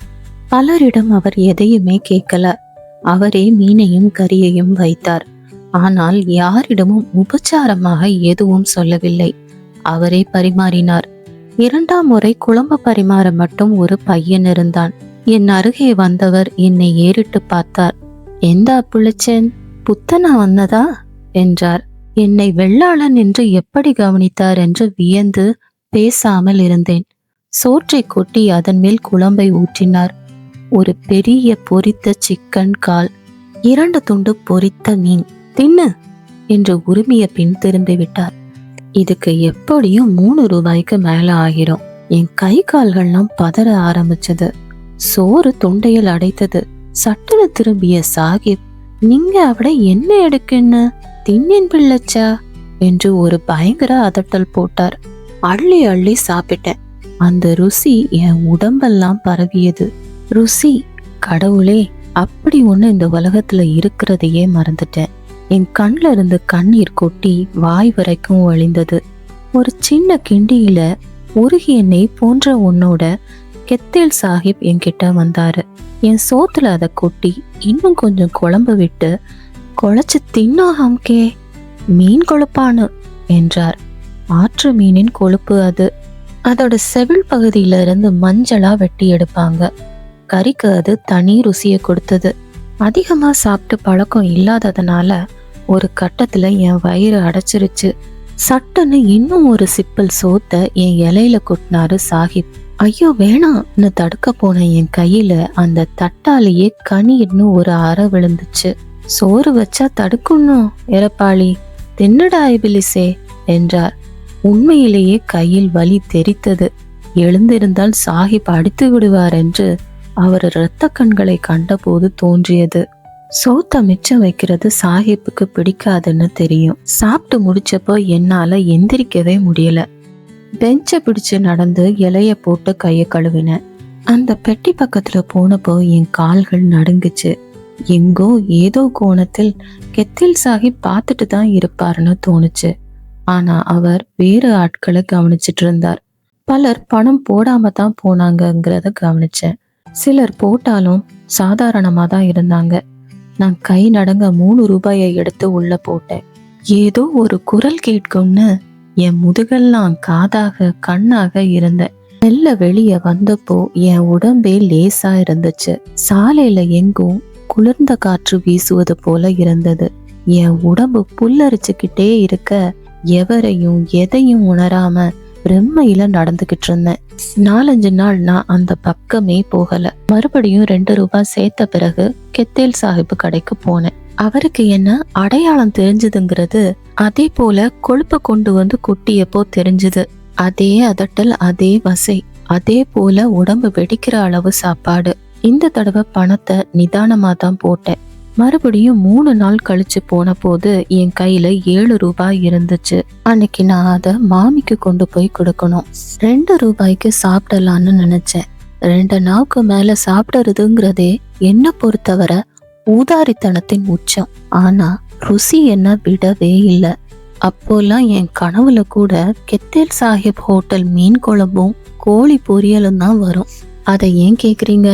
பலரிடம் அவர் எதையுமே கேட்கல. அவரே மீனையும் கறியையும் வைத்தார். ஆனால் யாரிடமும் உபச்சாரமாக எதுவும் சொல்லவில்லை. அவரே பரிமாறினார். 2ஆம் முறை குழம்பு பரிமாற மட்டும் ஒரு பையன் இருந்தான். என் அருகே வந்தவர் என்னை ஏறிட்டு பார்த்தார். எந்த புளிச்சேன், புத்தனா வந்ததா என்றார். என்னை வெள்ளாளன் என்று எப்படி கவனித்தார் என்று வியந்து பேசாமல் இருந்தேன். சோற்றை கொட்டி அதன் மேல் குழம்பை ஊற்றினார். ஒரு பெரிய பொரித்த சிக்கன் கால், 2 துண்டு பொரித்த மீன். தின்னு என்று உரிமைய பின் திரும்பி விட்டார். இதுக்கு எப்படியும் 3 ரூபாய்க்கு மேல ஆகிரும். என் கை கால்கள்லாம் பதற ஆரம்பிச்சது. சோறு தொண்டையில் அடைத்தது. சட்டுன்னு திரும்பிய சாஹிப், நீங்க அவட என்ன எடுக்குன்னு தின்னேன் பிள்ளச்சா என்று ஒரு பயங்கர அதட்டல் போட்டார். அள்ளி அள்ளி சாப்பிட்டேன். அந்த ருசி என் உடம்பெல்லாம் பரவியது. ருசி, கடவுளே, அப்படி ஒண்ணு இந்த உலகத்துல இருக்கிறதையே மறந்துட்டேன். என் கண்ல இருந்து கண்ணீர் கொட்டி வாய் வரைக்கும் வழிந்தது. ஒரு சின்ன கிண்டியில உருகிய நெய் போன்ற உன்னோட கெத்தேல் சாஹிப் என்கிட்ட வந்தாரு. என் சோத்துல அதை கொட்டி இன்னும் கொஞ்சம் குழம்பு விட்டு குழைச்சு தின்னாகே, மீன் கொழுப்பானு என்றார். ஆற்று மீனின் கொழுப்பு அது. அதோட செவில் பகுதியில இருந்து மஞ்சளா வெட்டி எடுப்பாங்க. கறிக்கு அது தனி ருசிய கொடுத்தது. அதிகமா சாப்பிட்டு பழக்கம் இல்லாததுனால ஒரு கட்டத்துல என் வயிறு அடைச்சிருச்சு. சட்டுன்னு இன்னும் ஒரு சிப்பல் சோத்த என் இலையில கொட்டினாரு சாஹிப். ஐயோ வேணாம்னு தடுக்க போன என் கையில அந்த தட்டாலேயே கனின்னு ஒரு அறை விழுந்துச்சு. சோறு வச்சா தடுக்கணும் எரப்பாளி, தின்னடா இபிலிசே என்றார். உண்மையிலேயே கையில் வலி தெரித்தது. எழுந்திருந்தால் சாஹிப் அடித்து விடுவார் என்று அவர் இரத்த கண்களை கண்டபோது தோன்றியது. சோத்த மிச்சம் வைக்கிறது சாஹிப்புக்கு பிடிக்காதுன்னு தெரியும். சாப்பிட்டு முடிச்சப்போ என்னால எந்திரிக்கவே முடியல. பெஞ்சை பிடிச்சு நடந்து இலைய போட்டு கைய கழுவினேன். அந்த பெட்டி பக்கத்துல போனப்போ என் கால்கள் நடுங்குச்சு. எங்கோ ஏதோ கோணத்தில் கெத்தில் சாஹிப் பார்த்துட்டு தான் இருப்பாருன்னு தோணுச்சு. ஆனா அவர் வேறு ஆட்களை கவனிச்சிட்டு இருந்தார். பலர் பணம் போடாம தான் போனாங்கங்கிறத கவனிச்சேன். சிலர் போட்டாலும் சாதாரணமா தான் இருந்தாங்க. நான் கை நடங்க 3 ரூபாயை எடுத்து உள்ள போட்டேன். ஏதோ ஒரு குரல் கேட்கும்னு என் முதுகெல்லாம் காதாக கண்ணாக இருந்தேன். மெல்ல வெளியே வந்தப்போ என் உடம்பே லேசா இருந்துச்சு. சாலையில எங்கும் குளிர்ந்த காற்று வீசுவது போல இருந்தது. என் உடம்பு புல்லரிச்சுக்கிட்டே இருக்க எவரையும் எதையும் உணராம பிரம்மையில நடந்துகிட்டு இருந்தேன். 4-5 நாள் நான் அந்த பக்கமே போகல. மறுபடியும் 2 ரூபாய் சேர்த்த பிறகு கெத்தேல் சாஹிப் கடைக்கு போனேன். அவருக்கு என்ன அடையாளம் தெரிஞ்சதுங்கிறது அதே போல கொழுப்ப கொண்டு வந்து கொட்டியப்போ தெரிஞ்சது. அதே அதட்டல், அதே வசை, அதே போல உடம்பு வெடிக்கிற அளவு சாப்பாடு. இந்த தடவை பணத்தை நிதானமா தான் போட்டேன். மறுபடியும் 3 நாள் கழிச்சு போன போது என் கையில 7 ரூபாய் இருந்துச்சு. அன்னைக்கு நான் அதை மாமிக்கு கொண்டு போய் கொடுக்கணும். 2 ரூபாய்க்கு சாப்பிடலான்னு நினைச்சேன். 2 நாளுக்கு மேல சாப்பிடுறதுங்கிறதே என்ன பொறுத்தவரை ஊதாரித்தனத்தின் உச்சம். ஆனா ருசி என்ன விடவே இல்லை. அப்போல்லாம் என் கனவுல கூட கெத்தேல் சாஹிப் ஹோட்டல் மீன் குழம்பும் கோழி பொரியலும் தான் வரும். அதை ஏன் கேக்குறீங்க?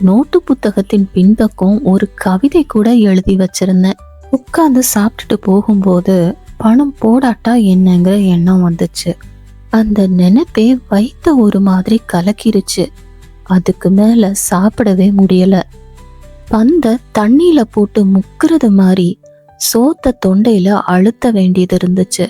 நோட்டு புத்தகத்தின் பின்பக்கம் ஒரு கவிதை கூட எழுதி வச்சிருந்தேன். உட்கார்ந்து சாப்பிட்டுட்டு போகும்போது பணம் போடாட்டா என்னங்கிற எண்ணம் வந்துச்சு. அந்த நினைப்பே வயித்த ஒரு மாதிரி கலக்கிருச்சு. அதுக்கு மேல சாப்பிடவே முடியல. பந்த தண்ணியில போட்டு முக்குறது மாதிரி சோத்த தொண்டையில அழுத்த வேண்டியது இருந்துச்சு.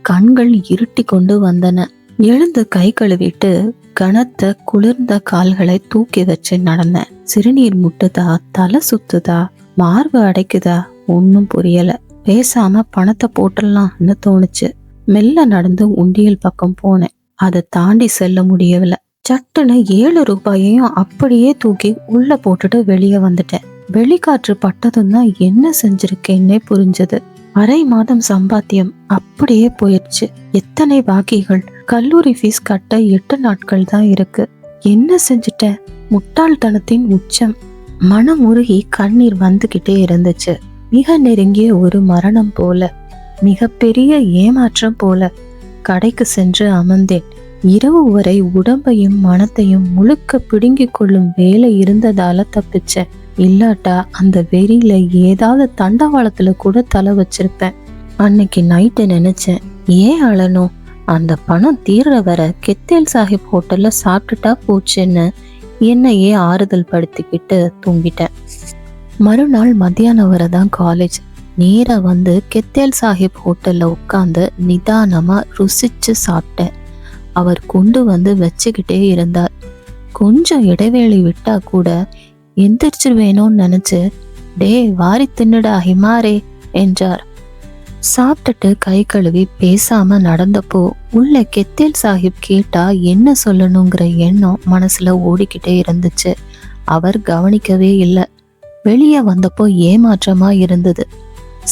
கண்கள் இருட்டி கொண்டு வந்தன. எழுந்து கை கழுவிட்டு கனத்த குளிர்ந்த கால்களை தூக்கி வச்சு நடந்தேன். சிறுநீர் முட்டுதா, தலை சுத்துதா, மார்பு அடைக்குதா, ஒன்னும் புரியல. பேசாம பணத்தை போட்டுடலாம்னு தோணுச்சு. மெல்ல நடந்து உண்டியல் பக்கம் போனேன். அதை தாண்டி செல்ல முடியவில்லை. சட்டுன்னு 7 ரூபாயையும் அப்படியே தூக்கி உள்ள போட்டுட்டு வெளியே வந்துட்டேன். வெளிக்காற்று பட்டதும் தான் என்ன செஞ்சிருக்கேன்னே புரிஞ்சது. அரை மாதம் சம்பாத்தியம் அப்படியே போயிடுச்சு. எத்தனை பாக்கிகள்! கல்லூரி ஃபீஸ் கட்ட 8 நாட்கள் தான் இருக்கு. என்ன செஞ்சுட்டேன்? முட்டாள்தனத்தின் உச்சம். மனம் உருகி கண்ணீர் வந்துகிட்டே இருந்துச்சு. மிக நெருங்கிய ஒரு மரணம் போல, மிக பெரிய ஏமாற்றம் போல. கடைக்கு சென்று அமர்ந்தேன். இரவு வரை உடம்பையும் மனத்தையும் முழுக்க பிடுங்கிக் கொள்ளும் வேலை இருந்ததால தப்பிச்சேன். இல்லாட்டா அந்த வெறியில ஏதாவது தண்டவாளத்துல கூட தலை வச்சிருப்பேன். அன்னைக்கு நைட்டு நினைச்சேன், ஏன் அழணும்? அந்த பணம் தீர்ற வர கெத்தேல் சாஹிப் ஹோட்டல்ல சாப்பிட்டுட்டா போச்சுன்னு என்னையே ஆறுதல் படுத்திக்கிட்டு தூங்கிட்டேன். மறுநாள் மத்தியானம் வரதான் காலேஜ். நேரா வந்து கெத்தேல் சாஹிப் ஹோட்டல்ல உட்காந்து நிதானமா ருசிச்சு சாப்பிட்டேன். அவர் கொண்டு வந்து வச்சுக்கிட்டே இருந்தார். கொஞ்சம் இடைவேளை விட்டா கூட எந்திரிச்சிருவேணும்னு நினைச்சு, டே வாரி தின்னுடா ஹிமாரே என்றார். சாப்பிட்டுட்டு கை கழுவி பேசாம நடந்தப்போ உள்ள கெத்தேல் சாஹிப் கேட்டா என்ன சொல்லணுங்கிற எண்ணம் மனசுல ஓடிக்கிட்டே இருந்துச்சு. அவர் கவனிக்கவே இல்லை. வெளியே வந்தப்போ ஏமாற்றமா இருந்தது.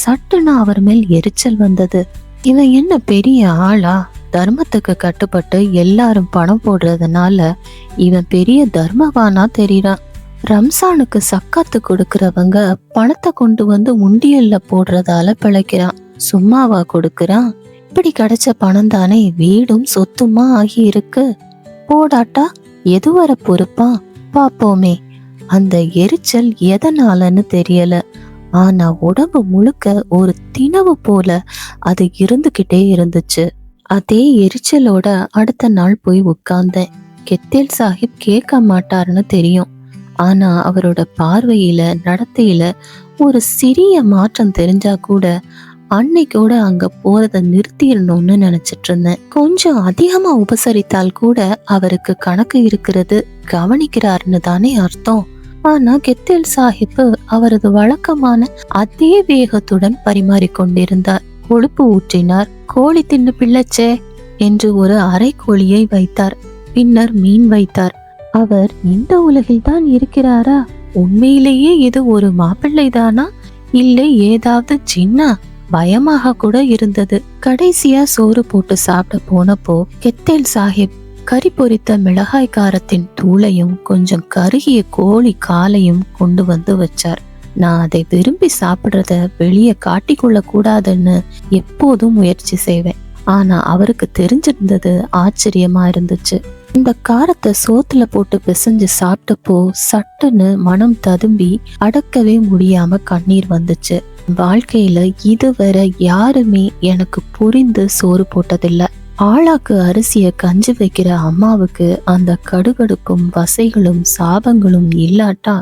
சட்டுன்னு அவர் மேல் எரிச்சல் வந்தது. இவன் என்ன பெரிய ஆளா? தர்மத்துக்கு கட்டுப்பட்டு எல்லாரும் பணம் போடுறதுனால இவன் பெரிய தர்மவானா தெரியறான். ரம்சானுக்கு சக்காத்து கொடுக்கறவங்க பணத்தை கொண்டு வந்து உண்டியல்ல போடுறதால பிழைக்கிறான். சும்மாவா கொடுக்கறான்? இப்படி கிடைச்ச பணம் தானே வீடும் சொத்துமா ஆகி இருக்கு. போடாட்டா எது வர பொறுப்பா? பாப்போமே. அந்த எரிச்சல் எதனாலன்னு தெரியல. ஆனா உடம்பு முழுக்க ஒரு திணவு போல அது இருந்துகிட்டே இருந்துச்சு. அதே எரிச்சலோட அடுத்த நாள் போய் உட்கார்ந்தேன். கெத்தேல் சாஹிப் கேட்க மாட்டாருன்னு தெரியும். ஆனா அவரோட பார்வையில நடத்தையில ஒரு சிறிய மாற்றம் தெரிஞ்சா கூட அன்னைக்கோட அங்க போறத நிறுத்திடணும்னு நினைச்சிட்டு இருந்தேன். கொஞ்சம் அதிகமா உபசரித்தால் கூட அவருக்கு கணக்கு இருக்கிறது, கவனிக்கிறாருன்னு தானே அர்த்தம். ஆனா கெத்தேல் சாஹிப் அவரது வழக்கமான அதே வேகத்துடன் பரிமாறிக்கொண்டிருந்தார். கொழுப்பு ஊற்றினார். கோழி தின்னு பிள்ளைச்சே என்று ஒரு அரை கோழியை வைத்தார். பின்னர் மீன் வைத்தார். அவர் இந்த உலகில் தான் இருக்கிறாரா? உண்மையிலேயே இது ஒரு மாப்பிள்ளை தானா, இல்லை ஏதாவது சின்ன பயமாக கூட இருந்தது. கடைசியா சோறு போட்டு சாப்பிட போனப்போ கெத்தேல் சாஹிப் கறி பொரித்த மிளகாய் காரத்தின் தூளையும் கொஞ்சம் கருகிய கோழி காலையும் கொண்டு வந்து வச்சார். நான் அதை விரும்பி சாப்பிடுறத வெளியே காட்டிக்கொள்ள கூடாதுன்னு எப்போதும் முயற்சி செய்வேன். ஆனா அவருக்கு தெரிஞ்சிருந்தது. ஆச்சரியமா இருந்துச்சு. இந்த காரத்தை சோத்துல போட்டு பிசைஞ்சு சாப்பிட்டப்போ சட்டுன்னு மனம் ததும்பி அடக்கவே முடியாம கண்ணீர் வந்துச்சு. வாழ்க்கையில இதுவரை யாருமே எனக்கு புரிந்து சோறு போட்டதில்லை. ஆளாக்கு அரிசிய கஞ்சி வைக்கிற அம்மாவுக்கு அந்த கடுகடுப்பும் வசைகளும் சாபங்களும் இல்லாட்டா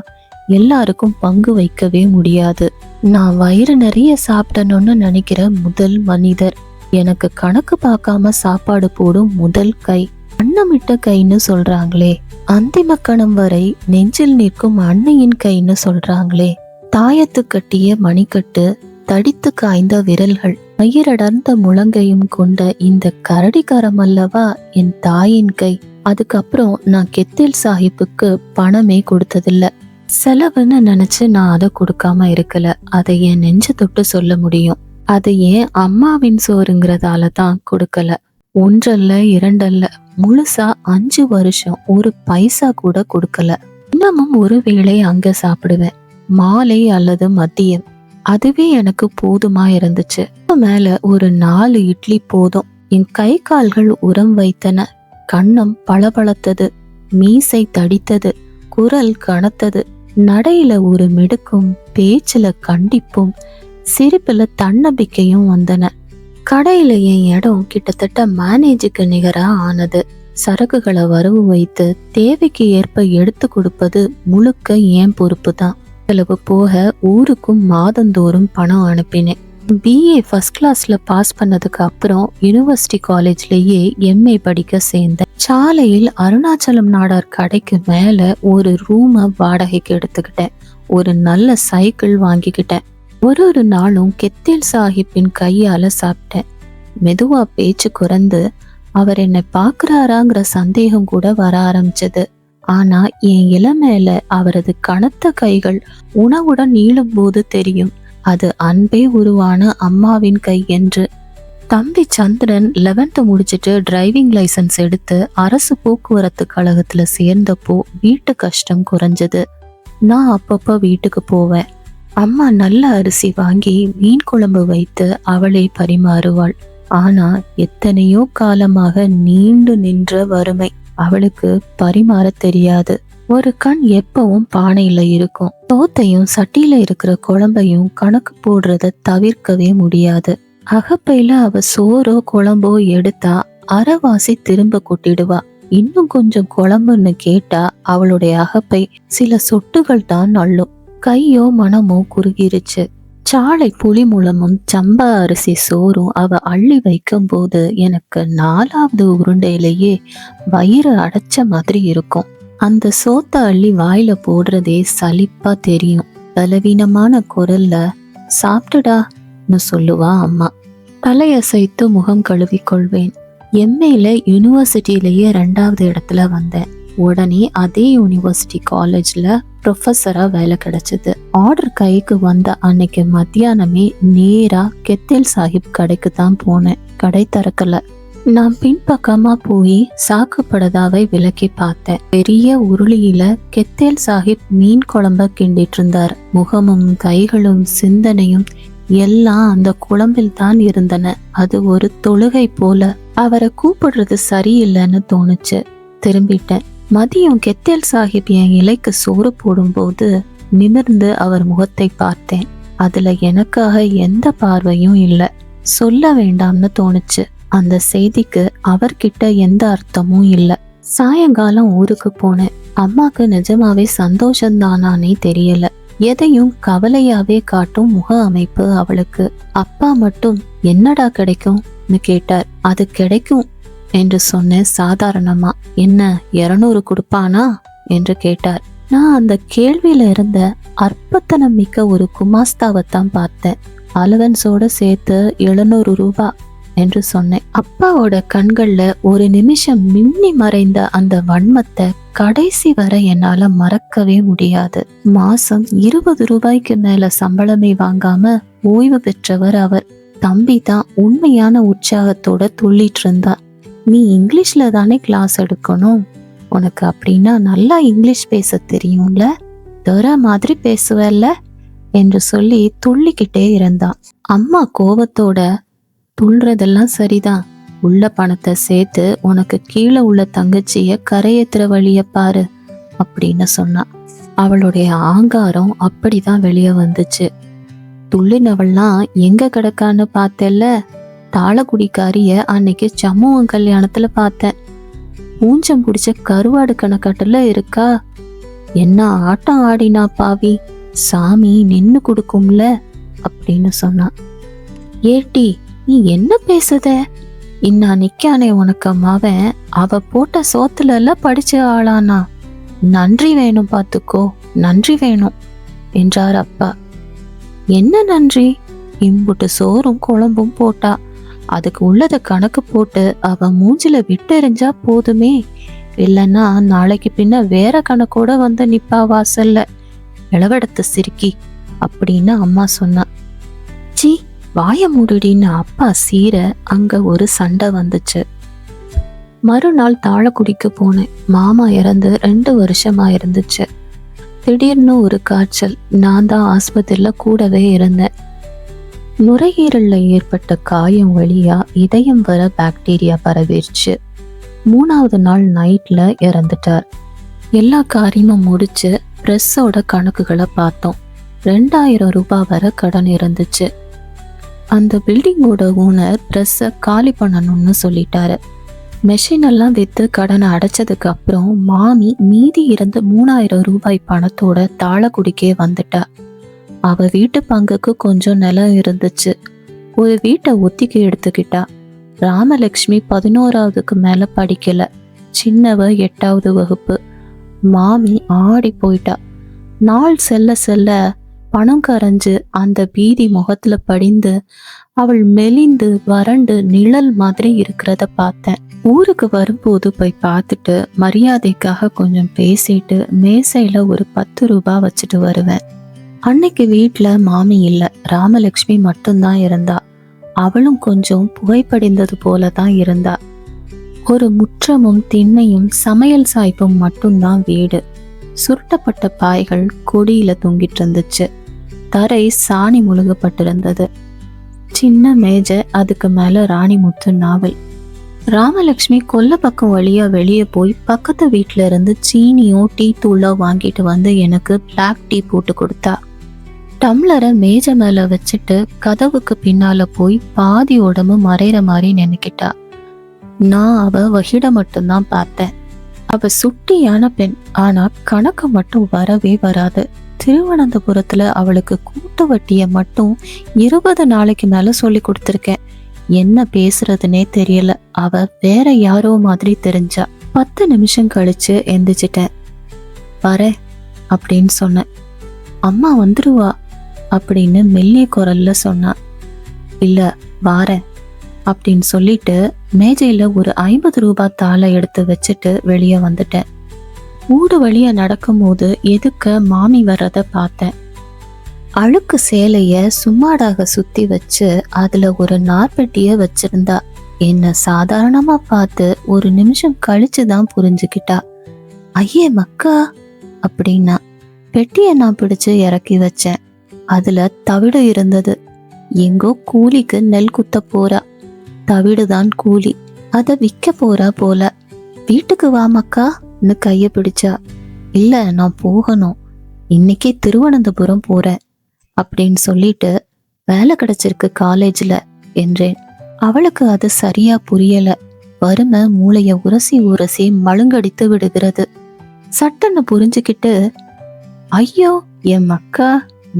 எல்லாருக்கும் பங்கு வைக்கவே முடியாது. நான் வயிறு நிறைய சாப்பிடணும்னு நினைக்கிற முதல் மனிதர். எனக்கு கணக்கு பார்க்காம சாப்பாடு போடும் முதல் கை. அன்னமிட்ட கைன்னு சொல்றாங்களே, அந்திம கணம் வரை நெஞ்சில் நிற்கும் அன்னையின் கைன்னு சொல்றாங்களே. தாயத்து கட்டிய மணிக்கட்டு, தடித்து காய்ந்த விரல்கள், மயிரடர்ந்த முழங்கையும் கொண்ட இந்த கரடிக்காரம் அல்லவா என் தாயின் கை. அதுக்கப்புறம் நான் கெத்தேல் சாஹிப்புக்கு பணமே கொடுத்ததில்ல. செலவுன்னு நினைச்சு நான் அதை கொடுக்காம இருக்கல. அதை என் நெஞ்ச தொட்டு சொல்ல முடியும். அது ஏன் அம்மாவின் சோறுங்கிறதால தான் கொடுக்கல. ஒன்றல்ல இரண்டல்ல, முழுசா 5 வருஷம் ஒரு பைசா கூட கொடுக்கல. இன்னமும் ஒரு வேளை அங்க சாப்பிடுவேன், மாலை அல்லது மதியம். அதுவே எனக்கு போதுமா இருந்துச்சு. மேல ஒரு 4 இட்லி போதும். என் கை கால்கள் உரம் வைத்தன. கன்னம் பளபளத்தது, மீசை தடித்தது, குரல் கனத்தது. நடையில ஒரு மிடுக்கும், பேச்சுல கண்டிப்பும், சிரிப்புல தன்னம்பிக்கையும் வந்தன. கடையில என் இடம் கிட்டத்தட்ட மேனேஜுக்கு நிகரா ஆனது. சரக்குகளை வரவு வைத்து தேவைக்கு ஏற்ப எடுத்து கொடுப்பது முழுக்க என் பொறுப்பு தான். செலவு போக ஊருக்கும் மாதந்தோறும் பணம் அனுப்பினேன். BA ஃபர்ஸ்ட் கிளாஸ்ல பாஸ் பண்ணதுக்கு அப்புறம் யூனிவர்சிட்டி காலேஜ்லயே MA படிக்க சேர்ந்தேன். சாலையில் அருணாச்சலம் நாடார் கடைக்கு மேல ஒரு ரூமை வாடகைக்கு எடுத்துக்கிட்டேன். ஒரு நல்ல சைக்கிள் வாங்கிக்கிட்டேன். ஒரு நாளும் கெத்தேல் சாஹிப்பின் கையால சாப்பிட்டேன். மெதுவா பேச்சு குறைந்து அவர் என்னை பாக்குறாராங்கிற சந்தேகம் கூட வர ஆரம்பிச்சது. ஆனா என் இளமையில அவரது கனத்த கைகள் உணவுடன் நீளும் போது தெரியும் அது அன்பே உருவான அம்மாவின் கை என்று. தம்பி சந்திரன் 11th முடிச்சிட்டு டிரைவிங் லைசன்ஸ் எடுத்து அரசு போக்குவரத்து கழகத்துல சேர்ந்தப்போ வீட்டு கஷ்டம் குறைஞ்சது. நான் அப்பப்ப வீட்டுக்கு போவேன். அம்மா நல்ல அரிசி வாங்கி மீன் குழம்பு வைத்து அவளை பரிமாறுவாள். ஆனா எத்தனையோ காலமாக நீண்டு நின்ற வறுமை. அவளுக்கு பரிமாற தெரியாது. ஒரு கண் எப்பவும் பானையில இருக்கும். சோத்தையும் சட்டியில இருக்கிற குழம்பையும் கணக்கு போடுறத தவிர்க்கவே முடியாது. அகப்பையில அவ சோறோ குழம்போ எடுத்தா அரைவாசி திரும்ப கொட்டிடுவா. இன்னும் கொஞ்சம் குழம்புன்னு கேட்டா அவளுடைய அகப்பை சில சொட்டுகள் தான் அள்ளும். கையோ மனமோ குறுகிருச்சு. சாலை புளி மூலமும் சம்பா அரிசி சோறும் அவ அள்ளி வைக்கும் போது எனக்கு 4வது உருண்டையிலேயே வயிறு அடைச்ச மாதிரி இருக்கும். அந்த சோத்த அள்ளி வாயில போடுறதே சலிப்பா தெரியும். பலவீனமான குரல்ல சாப்பிட்டுடான்னு சொல்லுவா அம்மா. தலையசைத்து முகம் கழுவி கொள்வேன். எம்ஏல யூனிவர்சிட்டியிலேயே 2வது இடத்துல வந்தேன். உடனே அதே யூனிவர்சிட்டி காலேஜ்ல ப்ரொஃபஸரா வேலை கிடைச்சது. ஆர்டர் கைக்கு வந்த அன்னைக்கு மத்தியானமே நேரா கெத்தேல் சாஹிப் கடைக்கு தான் போனேன். கடை திறக்கல. நான் பின்பக்கமா போய் சாக்குப்படதாவை விலக்கி பார்த்தேன். பெரிய உருளியில கெத்தேல் சாஹிப் மீன் குழம்ப கிண்டிட்டு இருந்தார். முகமும் கைகளும் சிந்தனையும் எல்லாம் அந்த குழம்பில் தான் இருந்தன. அது ஒரு தொழுகை போல. அவரை கூப்பிடுறது சரியில்லைன்னு தோணுச்சு. திரும்பிட்டேன். மதியம் கெத்தேல் சாஹிப் என் இலைக்கு சோறு போடும்போது நிமிர்ந்து அவர் முகத்தை பார்த்தேன். அதுல எனக்காக எந்த பார்வையும் இல்லை. சொல்ல வேண்டாம்னு தோணுச்சு. அந்த செய்திக்கு அவர்கிட்ட எந்த அர்த்தமும் இல்லை. சாயங்காலம் ஊருக்கு போனேன். அம்மாக்கு நிஜமாவே சந்தோஷம்தானானே தெரியல. எதையும் கவலையாவே காட்டும் முக அமைப்பு அவளுக்கு. அப்பா மட்டும் என்னடா கிடைக்கும்னு கேட்டார். அது கிடைக்கும் என்று சொன்னேன் சாதாரணமா. என்ன 200 கொடுப்பானா என்று கேட்டார். நான் அந்த கேள்வியில இருந்த அற்பத்தனம் மிக்க ஒரு குமாஸ்தாவைத்தான் பார்த்தேன். அலவன்ஸோட சேர்த்து 700 ரூபாய் என்று சொன்னேன். அப்பாவோட கண்கள்ல ஒரு நிமிஷம் மின்னி மறைந்த அந்த வன்மத்தை கடைசி வரை என்னால மறக்கவே முடியாது. மாசம் 20 ரூபாய்க்கு மேல சம்பளமே வாங்காம ஓய்வு பெற்றவர் அவர். தம்பி தான் உண்மையான உற்சாகத்தோட துள்ளிட்டு இருந்தா. நீ இங்கிலீஷ்ல தானே கிளாஸ் எடுக்கணும், உனக்கு அப்படின்னா நல்லா இங்கிலீஷ் பேச தெரியும்ல, தர மாதிரி பேசுவல்ல என்று சொல்லி துள்ளிக்கிட்டே இருந்தான். அம்மா கோபத்தோட, துள்றதெல்லாம் சரிதான், உள்ள பணத்தை சேர்த்து உனக்கு கீழே உள்ள தங்கச்சிய கரையேத்துற வழிய பாரு அப்படின்னு சொன்னான். அவளுடைய ஆங்காரம் அப்படிதான் வெளியே வந்துச்சு. துள்ளினவள்லாம் எங்க கிடக்கான்னு பார்த்தேல்ல, தாளக்குடிக்காரிய அன்னைக்கு சமூகம் கல்யாணத்துல பார்த்தேன். ஊஞ்சம் பிடிச்ச கருவாடு கணக்காட்டுல இருக்கா. என்ன ஆட்டம் ஆடினா பாவி, சாமி நின்னு கொடுக்கும்ல அப்படின்னு சொன்னான். ஏட்டி நீ என்ன பேசுத, இன்னா நிக்கானே உனக்கு அம்மாவன், அவ போட்ட சோத்துல எல்லாம் படிச்ச ஆளானா, நன்றி வேணும் பாத்துக்கோ, நன்றி வேணும் என்றார் அப்பா. என்ன நன்றி, இம்புட்டு சோறும் குழம்பும் போட்டா, அதுக்கு உள்ளத கணக்கு போட்டு அவ மூஞ்சில விட்டு எறிஞ்சா போதுமே, இல்லைன்னா நாளைக்கு பின்ன வேற கணக்கோட வந்து நிப்பா வாசல்ல, இளவடத்த சிரிக்கி அப்படின்னு அம்மா சொன்னா. சி வாய மூடுடின்னு அப்பா சீர அங்க ஒரு சண்டை வந்துச்சு. மறுநாள் தாளக்குடிக்கு போனேன். மாமா இறந்து 2 வருஷமா இருந்துச்சு. திடீர்னு ஒரு காய்ச்சல். நான் தான் ஆஸ்பத்திரியில கூடவே இருந்தேன். நுரையீரல்ல ஏற்பட்ட காயம் வழியா இதயம் வர பாக்டீரியா பரவிடுச்சு. 3வது நாள் நைட்ல இறந்துட்டார். எல்லா காரியமும் முடிச்சு பிரஸ்ஸோட கணக்குகளை பார்த்தோம். 2000 ரூபாய் வரை கடன் இருந்துச்சு. அந்த பில்டிங்கோட ஓனர் பிரஸ்ஸை காலி பண்ணணும்னு சொல்லிட்டாரு. மெஷின் எல்லாம் வித்து கடனை அடைச்சதுக்கு அப்புறம் மாமி மீதி இருந்த 3000 ரூபாய் பணத்தோட தாளக்குடிக்கே வந்துட்டா. அவ வீட்டு பங்குக்கு கொஞ்சம் நிலம் இருந்துச்சு. ஒரு வீட்டை ஒத்திக்கு எடுத்துக்கிட்டா. ராமலட்சுமி 11வதுக்கு மேல படிக்கல. சின்னவ 8வது வகுப்பு. மாமி ஆடி போயிட்டா. நாள் செல்ல செல்ல பணம் கரைஞ்சு அந்த பீதி முகத்துல படிந்து அவள் மெலிந்து வறண்டு நிழல் மாதிரி இருக்கிறத பார்த்தேன். ஊருக்கு வரும்போது போய் பார்த்துட்டு மரியாதைக்காக கொஞ்சம் பேசிட்டு மேசையில ஒரு 10 ரூபாய் வச்சுட்டு வருவேன். அன்னைக்கு வீட்டுல மாமி இல்ல, ராமலட்சுமி மட்டும்தான் இருந்தா. அவளும் கொஞ்சம் புகைப்படிந்தது போலதான் இருந்தா. ஒரு முற்றமும் திண்ணையும் சமையல் சாய்ப்பும் மட்டும்தான் வீடு. சுருட்டப்பட்ட பாய்கள் கொடியில தொங்கிட்டு இருந்துச்சு. தரை சாணி முழுகப்பட்டிருந்தது. சின்ன மேஜை, அதுக்கு மேல ராணிமுத்து நாவல். ராமலட்சுமி கொல்ல பக்கம் வழியா வெளியே போய் பக்கத்து வீட்டுல இருந்து சீனியோ டீ தூளோ வாங்கிட்டு வந்து எனக்கு பிளாக் டீ போட்டு கொடுத்தா. டம்ளரை மேஜை மேல வச்சுட்டு கதவுக்கு பின்னால போய் பாதி உடம்பு மறைற மாதிரி நினைக்கிட்டா. நான் அவ வகிட மட்டும்தான் பார்த்தேன். அவ சுட்டியான பெண், ஆனா கணக்கு மட்டும் வரவே வராது. திருவனந்தபுரத்துல அவளுக்கு கூட்டு வட்டிய மட்டும் 20 நாளைக்கு மேல சொல்லி கொடுத்துருக்கேன். என்ன பேசுறதுனே தெரியல. அவ வேற யாரோ மாதிரி தெரிஞ்சா. 10 நிமிஷம் கழிச்சு எந்திரிச்சிட்டேன். வரேன் அப்படின்னு சொன்னேன். அம்மா வந்துருவா அப்படின்னு மெல்லிய குரல்ல சொன்னா. இல்ல வாரேன் அப்படின்னு சொல்லிட்டு மேஜையில ஒரு 50 ரூபாய் தாளை எடுத்து வச்சுட்டு வெளியே வந்துட்டேன். ஊடு வழியா நடக்கும்போது எதுக்க மாமி வர்றத பார்த்தேன். அழுக்கு சேலைய சும்மாடாக சுத்தி வச்சு அதுல ஒரு நார்பெட்டிய வச்சிருந்தா. என்ன சாதாரணமா பார்த்து ஒரு நிமிஷம் கழிச்சுதான் புரிஞ்சுக்கிட்டா. ஐயே மக்கா அப்படின்னா. பெட்டிய நான் பிடிச்சு இறக்கி வச்சேன். அதுல தவிடு இருந்தது. எங்கோ கூலிக்கு நெல் குத்த போறா. தவிடுதான் கூலி. அத விற்க போறா போல. வீட்டுக்கு வா மக்கான்னு கைய பிடிச்சா. இல்ல நான் போகணும், இன்னைக்கே திருவனந்தபுரம் போறேன் அப்படின்னு சொல்லிட்டு வேலை கிடைச்சிருக்கு காலேஜ்ல என்றேன். அவளுக்கு அது சரியா புரியல. வறுமை மூளைய உரசி உரசி மழுங்கடித்து விடுகிறது. சட்டன்னு புரிஞ்சுக்கிட்டு, ஐயோ என் மக்கா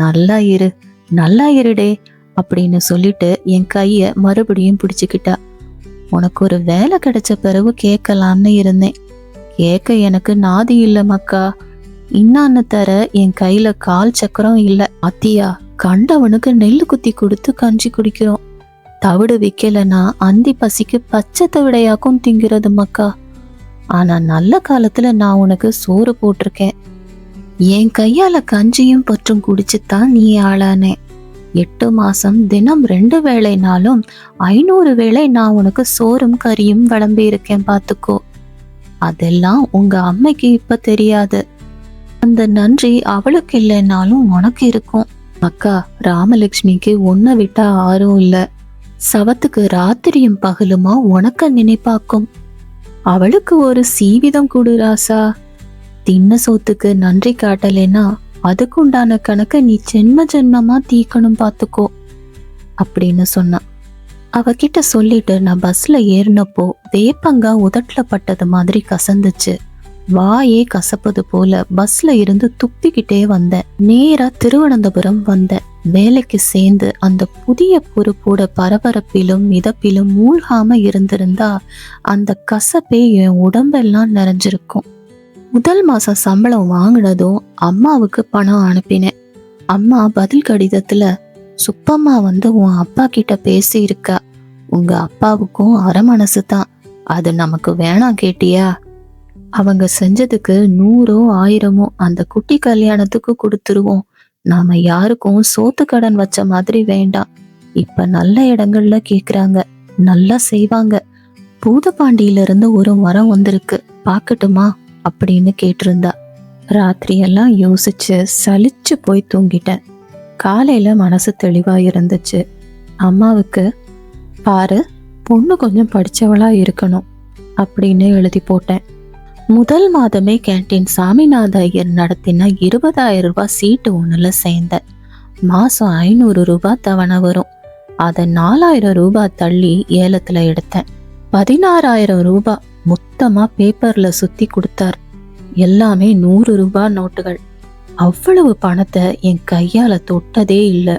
நல்லா இரு நல்லா இருடே அப்படின்னு சொல்லிட்டு என் கைய மறுபடியும் பிடிச்சுக்கிட்டா. உனக்கு ஒரு வேலை கிடைச்ச பிறகு கேட்கலான்னு இருந்தேன். கேட்க எனக்கு நாதி இல்ல மக்கா. இன்னான்னு தர என் கையில கால் சக்கரம் இல்ல. அத்தியா கண்டவனுக்கு நெல்லு குத்தி கொடுத்து கஞ்சி குடிக்கிறோம். தவிடு விக்கலன்னா அந்தி பசிக்கு பச்சை தவிடையாக்கும் திங்கிறது மக்கா. ஆனா நல்ல காலத்துல நான் உனக்கு சோறு போட்டிருக்கேன். என் கையால கஞ்சியும் பற்றும் குடிச்சுத்தான் நீ ஆளானே. 8 மாசம் தினம் 2 வேளைனாலும் 500 வேளை நான் உனக்கு சோறும் கறியும் விளம்பி இருக்கேன் பாத்துக்கோ. அதெல்லாம் உங்க அம்மைக்கு இப்ப தெரியாது. அந்த நன்றி அவளுக்கு இல்லைன்னாலும் உனக்கு இருக்கும். அக்கா ராமலட்சுமிக்கு உன்னை விட்டா ஆரும் இல்ல. சவத்துக்கு ராத்திரியும் பகலுமா உனக்க நினைப்பாக்கும். அவளுக்கு ஒரு சீவிதம் கொடு ராசா. தின்ன சோத்துக்கு நன்றி காட்டலைன்னா அதுக்குண்டான கணக்க நீ ஜென்ம ஜென்மமா தீக்கணும் பாத்துக்கோ அப்படின்னு சொன்னான். அவகிட்ட சொல்லிட்டு நான் பஸ்ல ஏறினப்போ வேப்பங்கா உதட்டுல பட்டது மாதிரி கசந்துச்சு. வாயே கசப்பது போல பஸ்ல இருந்து துப்பிக்கிட்டே வந்தேன். நேரா திருவனந்தபுரம் வந்தேன். வேலைக்கு சேர்ந்து அந்த புதிய பொறுப்போட பரபரப்பிலும் மிதப்பிலும் மூழ்காம இருந்திருந்தா அந்த கசப்பே என் உடம்பெல்லாம் நிறைஞ்சிருக்கும். முதல் மாசம் சம்பளம் வாங்கினதும் அம்மாவுக்கு பணம் அனுப்பினேன். அம்மா பதில் கடிதத்துல, சுப்பம்மா வந்து உன் அப்பா கிட்ட பேசி இருக்கா. உங்க அப்பாவுக்கும் அரை மனசு தான். அது நமக்கு வேணாம் கேட்டியா? அவங்க செஞ்சதுக்கு 100 1000 அந்த குட்டி கல்யாணத்துக்கு கொடுத்துருவோம். நாம யாருக்கும் சோத்து கடன் வச்ச மாதிரி வேண்டாம். இப்ப நல்ல இடங்கள்ல கேக்குறாங்க, நல்லா செய்வாங்க. பூதப்பாண்டியில இருந்து ஒரு மரம் வந்திருக்கு, பாக்கட்டுமா அப்படின்னு கேட்டிருந்தா. ராத்திரி எல்லாம் யோசிச்சு சலிச்சு போய் தூங்கிட்டேன். காலையில மனசு தெளிவா இருந்துச்சு. அம்மாவுக்கு, பாரு பொண்ணு கொஞ்சம் படிச்சவளா இருக்கணும் அப்படின்னு எழுதி போட்டேன். முதல் மாதமே கேன்டீன் சாமிநாத ஐயர் நடத்தின 20,000 ரூபாய் சீட்டு ஒண்ணுல சேர்ந்தேன். மாசம் 500 ரூபாய் தவணை வரும். அதை 4000 ரூபாய் தள்ளி ஏலத்துல எடுத்தேன். 16,000 ரூபாய் மொத்தமா பேப்பர்ல சுத்தி கொடுத்தார். எல்லாமே 100 ரூபாய் நோட்டுகள். அவ்வளவு பணத்தை என் கையால தொட்டதே இல்லை.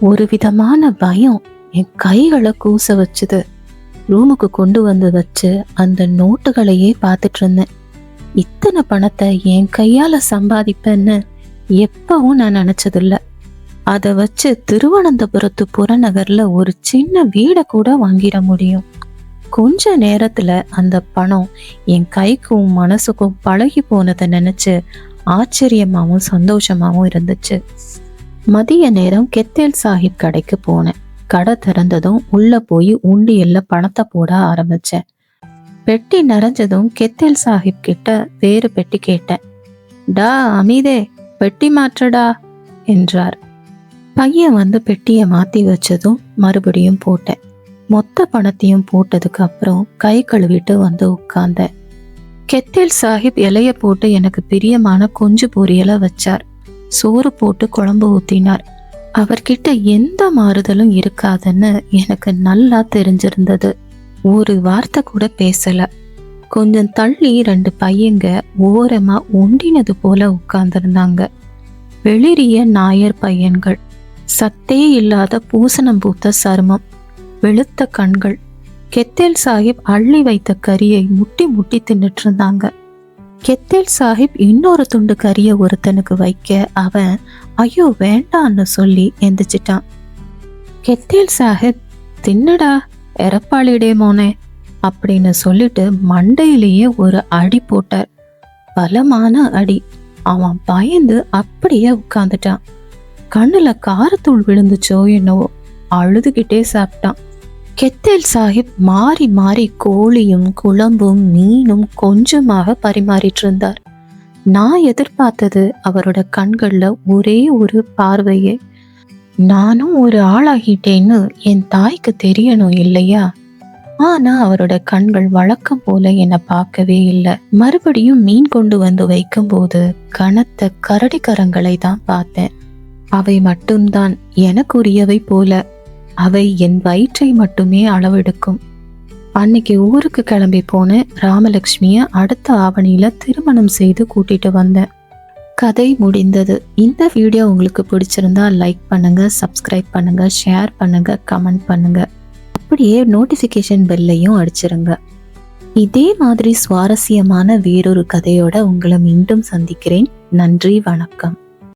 ஒரு விதமான பயம் என் கைகளை கூச வச்சுது. ரூமுக்கு கொண்டு வந்து வச்சு அந்த நோட்டுகளையே பார்த்துட்டு இருந்தேன். இத்தனை பணத்தை என் கையால சம்பாதிப்பேன்னு எப்பவும் நான் நினைச்சதில்ல. அதை வச்சு திருவனந்தபுரத்து புறநகர்ல ஒரு சின்ன வீடை கூட வாங்கிட முடியும். கொஞ்ச நேரத்துல அந்த பணம் என் கைக்கும் மனசுக்கும் பழகி போனதை நினைச்சு ஆச்சரியமாவும் சந்தோஷமாவும் இருந்துச்சு. மதிய நேரம் கெத்தேல் சாஹிப் கடைக்கு போனேன். கடை திறந்ததும் உள்ள போய் உண்டியல்ல பணத்தை போட ஆரம்பிச்சேன். பெட்டி நிறைஞ்சதும் கெத்தேல் சாஹிப் கிட்ட வேறு பெட்டி கேட்டேன். டா அமீதே, பெட்டி மாற்றடா என்றார். பையன் வந்து பெட்டியை மாத்தி வச்சதும் மறுபடியும் போட்டேன். மொத்த பணத்தையும் போட்டதுக்கு அப்புறம் கை கழுவிட்டு வந்து உட்கார்ந்தேன். கெத்தேல் சாஹிப் இலைய போட்டு எனக்கு பிரியமான கொஞ்சு பொரியலை வச்சார். சோறு போட்டு குழம்பு ஊத்தினார். அவர்கிட்ட எந்த மாறுதலும் இருக்காதுன்னு எனக்கு நல்லா தெரிஞ்சிருந்தது. ஒரு வார்த்தை கூட பேசல. கொஞ்சம் தள்ளி 2 பையங்க ஓரமா ஒண்டினது போல உட்கார்ந்துருந்தாங்க. வெளிரிய நாயர் பையன்கள், சத்தே இல்லாத பூசணம் பூத்த சருமம், வெளுத்த கண்கள். கெத்தேல் சாஹிப் அள்ளி வைத்த கரியை முட்டி முட்டி தின்னுட்டு இருந்தாங்க. கெத்தேல் சாஹிப் இன்னொரு துண்டு கறியை ஒருத்தனுக்கு வைக்க அவன் ஐயோ வேண்டான்னு சொல்லி எந்திரிச்சிட்டான். கெத்தேல் சாஹிப் தின்னுடா எரப்பாளிடே மோனே அப்படின்னு சொல்லிட்டு மண்டையிலேயே ஒரு அடி போட்டார். பலமான அடி. அவன் பயந்து அப்படியே உட்கார்ந்துட்டான். கண்ணுல காரத்தூள் விழுந்துச்சோ என்னவோ, அழுதுகிட்டே சாப்பிட்டான். கெத்தேல் சாஹிப் மாறி மாறி கோழியும் குழம்பும் மீனும் கொஞ்சமாக பரிமாறிட்டு இருந்தார். நான் எதிர்பார்த்தது அவரோட கண்கள்ல ஒரே ஒரு பார்வையே. நானும் ஒரு ஆளாகிட்டேன்னு என் தாய்க்கு தெரியணும் இல்லையா? ஆனா அவரோட கண்கள் வழக்கம் போல என்னை பார்க்கவே இல்லை. மறுபடியும் மீன் கொண்டு வந்து வைக்கும் போது கனத்த கரடி கரங்களை தான் பார்த்தேன். அவை மட்டும்தான் எனக்குரியவை போல. அவை என் வயிற்றை மட்டுமே அளவெடுக்கும். அன்னைக்கு ஊருக்கு கிளம்பி போன ராமலட்சுமிய அடுத்த ஆவணியில திருமணம் செய்து கூட்டிட்டு வந்தேன். கதை முடிந்தது. இந்த வீடியோ உங்களுக்கு பிடிச்சிருந்தா லைக் பண்ணுங்க, சப்ஸ்கிரைப் பண்ணுங்க, ஷேர் பண்ணுங்க, கமெண்ட் பண்ணுங்க. அப்படியே நோட்டிஃபிகேஷன் பெல்லையும் அடிச்சிருங்க. இதே மாதிரி சுவாரஸ்யமான வேறொரு கதையோட உங்களை மீண்டும் சந்திக்கிறேன். நன்றி, வணக்கம்.